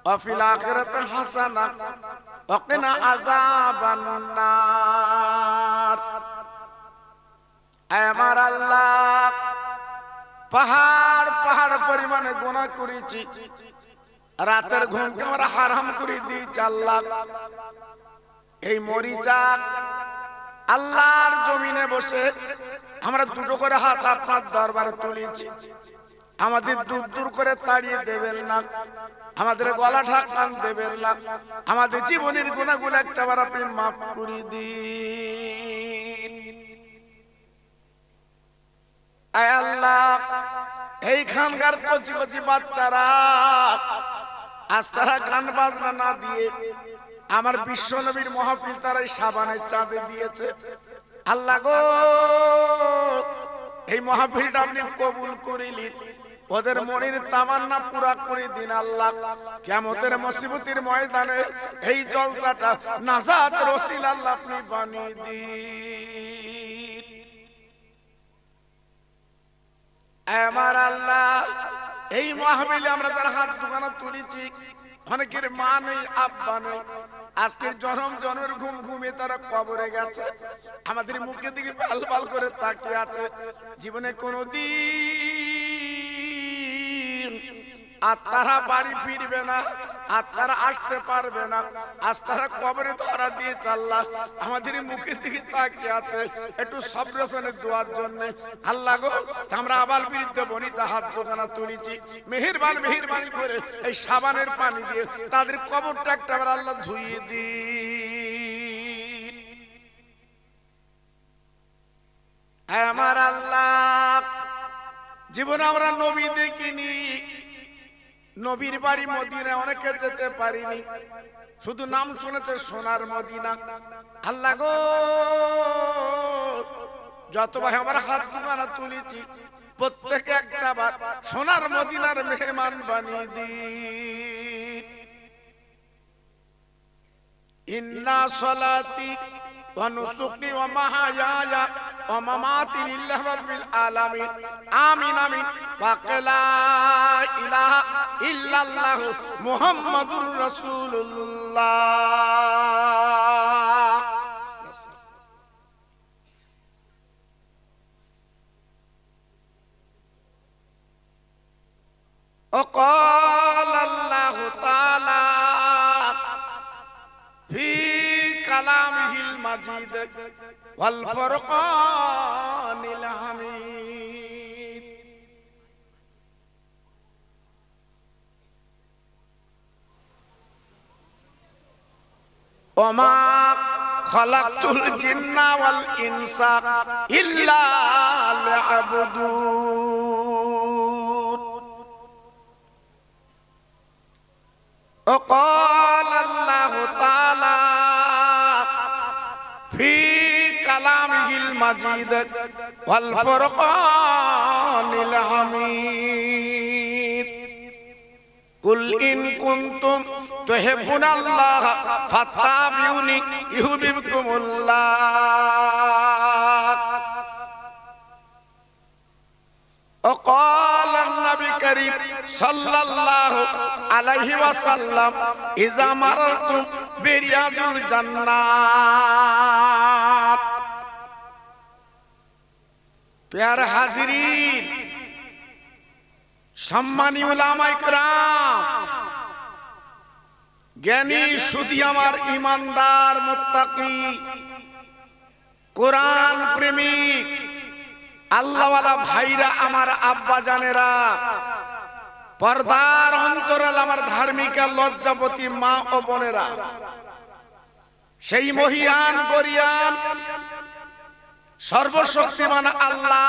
وفي الآخرة حسنة وقنا عذاب النار। আমার আল্লাহ, পাহাড় পাহাড় পরিমাণে গুনাহ করেছি, রাতের ঘুমকে আমরা হারাম করে দিয়েছি আল্লাহ। এই মরিচা আল্লাহর জমিনে বসে আমরা দুটো করে হাত আপনার দরবারে তুলেছি, আমাদের দূর দূর করে তাড়িয়ে দেবেন না, আমাদের গলা ঢাকান দেবেন না, আমাদের জীবনের গুনাহগুলো একটাবার আপনি মাফ করে দিন। আয় আল্লাহ, এইখানকার কচি কচি বাচ্চারা আজ তারা গান বাজনা না দিয়ে আমার বিশ্ব নবীর মাহফিল তারা সাবানের চাঁদে দিয়েছে। আল্লাহ গো, এই মাহফিলটা আপনি কবুল করিলেন, ওদের মনের তামান্না পুরা করে দিন আল্লাহ। কিয়ামতের মুসিবতের ময়দানে এই জলসাটা নাজাতের ওসিলা আল্লাহ আপনি বানিয়ে দিন। আমার আল্লাহ, এই মাহফিলে আমরা যারা হাত দুখানা তুলেছি, অনেকের মা নেই, আব্বা নেই, আজকের জনম জনের ঘুম ঘুমিয়ে তারা কবরে গেছে, আমাদের মুখে দিকে পাল পাল করে তাকিয়ে আছে। জীবনে কোনদিন আর তারা বাড়ি ফিরবে না, আর তারা আসতে পারবে না, আজ তারা কবরে ধরা দিয়ে আল্লাহ আমাদের মুখের দিকে তাকিয়ে আছে। একটু সবরেশনের দোয়ার জন্য আল্লাহ গো, আমরা আবাল বিরুদ্ধে বনিতা হাত দোকানা তুলেছি, মেহেরবান মেহেরবানি করে এই সাবানের পানি দিয়ে তাদের কবরটা একটা আল্লাহ ধুইয়ে দিন। আমার আল্লাহ, জীবনে আমরা নবী দেখিনি, নবীর বাড়ি মদিনা অনেকে যেতে পারিনি, শুধু নাম শুনেছে সোনার মদিনা। আল্লাহ গো, যত ভাই আমার হাত দুখানা তুলেছি, প্রত্যেকে একটা বার সোনার মদিনার মেহমান বানিয়ে দিন। ইন্না সলাতি ওয়া নুসুকি ওয়া মাহইয়ায়া ওয়া মামাতি লিল্লাহি রাব্বিল আলামিন, আমিন আমিন। ওয়া ইলাহা ইল্লাল্লাহু মুহাম্মাদুর রাসূলুল্লাহ। وقال الله تعالى في كلامه المجيد والفرقان الحميد وما خلقت الجن والإنس إلا ليعبدون وقال الله تعالى في كلامه المجيد والفرقان الحميد কুল ইন কুনতুম তুহিব্বুনাল্লাহ ফাত্তাবিউনি ইউহিব্বুকুমুল্লাহ। وقال النبي الكريم صلى الله عليه وسلم إذا مررتم برياض الجنات। প্যারা হাজিরিন, সম্মানীয় উলামায়ে কেরাম, জ্ঞানী সুধী আমার ইমানদার মুত্তাকি কোরআন প্রেমিক আল্লাহওয়ালা ভাইরা, আমার আব্বা জানেরা, পর্দার অন্তরাল আমার ধার্মিকা লজ্জাপতি মা ও বোনেরা, সেই মহিয়ান গরিয়ান সর্বশক্তিমান আল্লাহ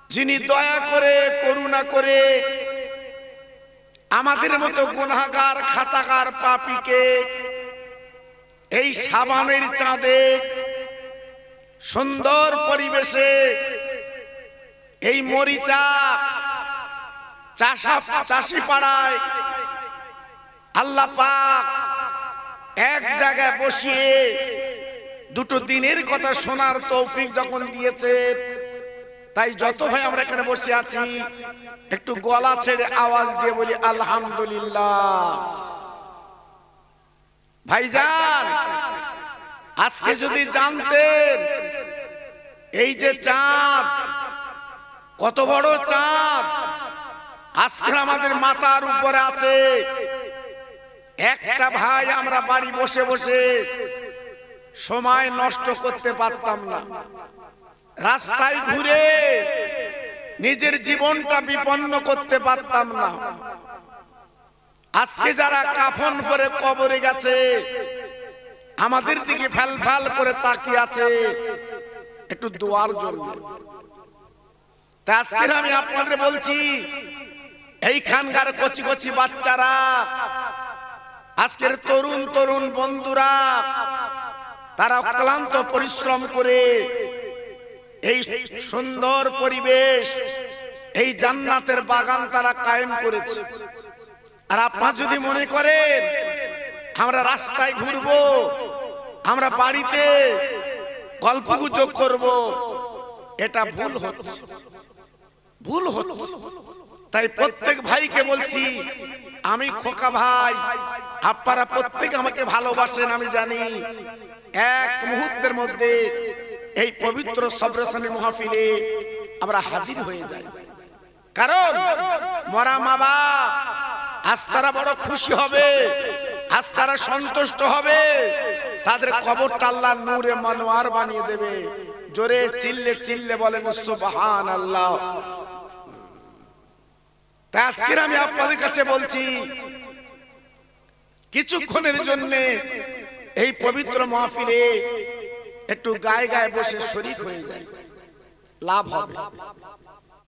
যিনি দয়া করে করুণা করে আমাদের মতো গুনাহগার খাতাকার পাপীকে এই সাবানের চাঁদে সুন্দর পরিবেশে এই মরিচা চাষি পাড়ায় আল্লাহ পাক এক জায়গায় বসিয়ে দুটো দিনের কথা শোনার তৌফিক যখন দিয়েছে, তাই যত ভাই আমরা এখানে বসে আছি একটু গলা ছেড়ে আওয়াজ দিয়ে বলি আলহামদুলিল্লাহ। ভাইজান, আজকে যদি জানতেন এই যে চাঁদ, কত বড় চাঁদ আজকে আমাদের মাথার উপরে আছে, একটা ভাই আমরা বাড়ি বসে বসে সময় নষ্ট করতে পারতাম না, রাস্তায় ঘুরে নিজের জীবনটা বিপন্ন করতে পারতাম না। আজকে যারা কাফন পরে কবরে গেছে আমাদের দিকে ফ্যাল ফ্যাল করে তাকিয়ে আছে একটু দোয়ার জন্য। তা আজকে আমি আপনাদের বলছি, এইখানকার কচি কচি বাচ্চারা, আজকের তরুণ তরুণ বন্ধুরা, তারা অক্লান্ত পরিশ্রম করে এই সুন্দর পরিবেশ, এই জান্নাতের বাগান তারা কায়েম করেছে। আর আপনারা যদি মনে করেন আমরা রাস্তায় ঘুরবো, আমরা বাড়িতে গল্পগুজব করব, এটা ভুল হচ্ছে, ভুল হচ্ছে। তাই প্রত্যেক ভাইকে বলছি, আমি খোকা ভাই, আপনারা প্রত্যেক আমাকে ভালোবাসেন আমি জানি, এক মুহূর্তের মধ্যে এই পবিত্র সবরসানি মাহফিলে আমরা হাজির হয়ে যাই। কারণ মরা মা বাপ আজ তারা বড় খুশি হবে, আজ তারা সন্তুষ্ট হবে, তাদের কবরটা আল্লাহ নূরে মনোয়ার বানিয়ে দেবে। জোরে চিল্লে চিল্লে বলেন সুবহানাল্লাহ। তাই আজকে আমি আপনাদের কাছে বলছি, কিছুক্ষণের জন্য এই পবিত্র মাহফিলে একটু গায়ে গায়ে বসে শরীক হয়ে যায়, লাভ হবে।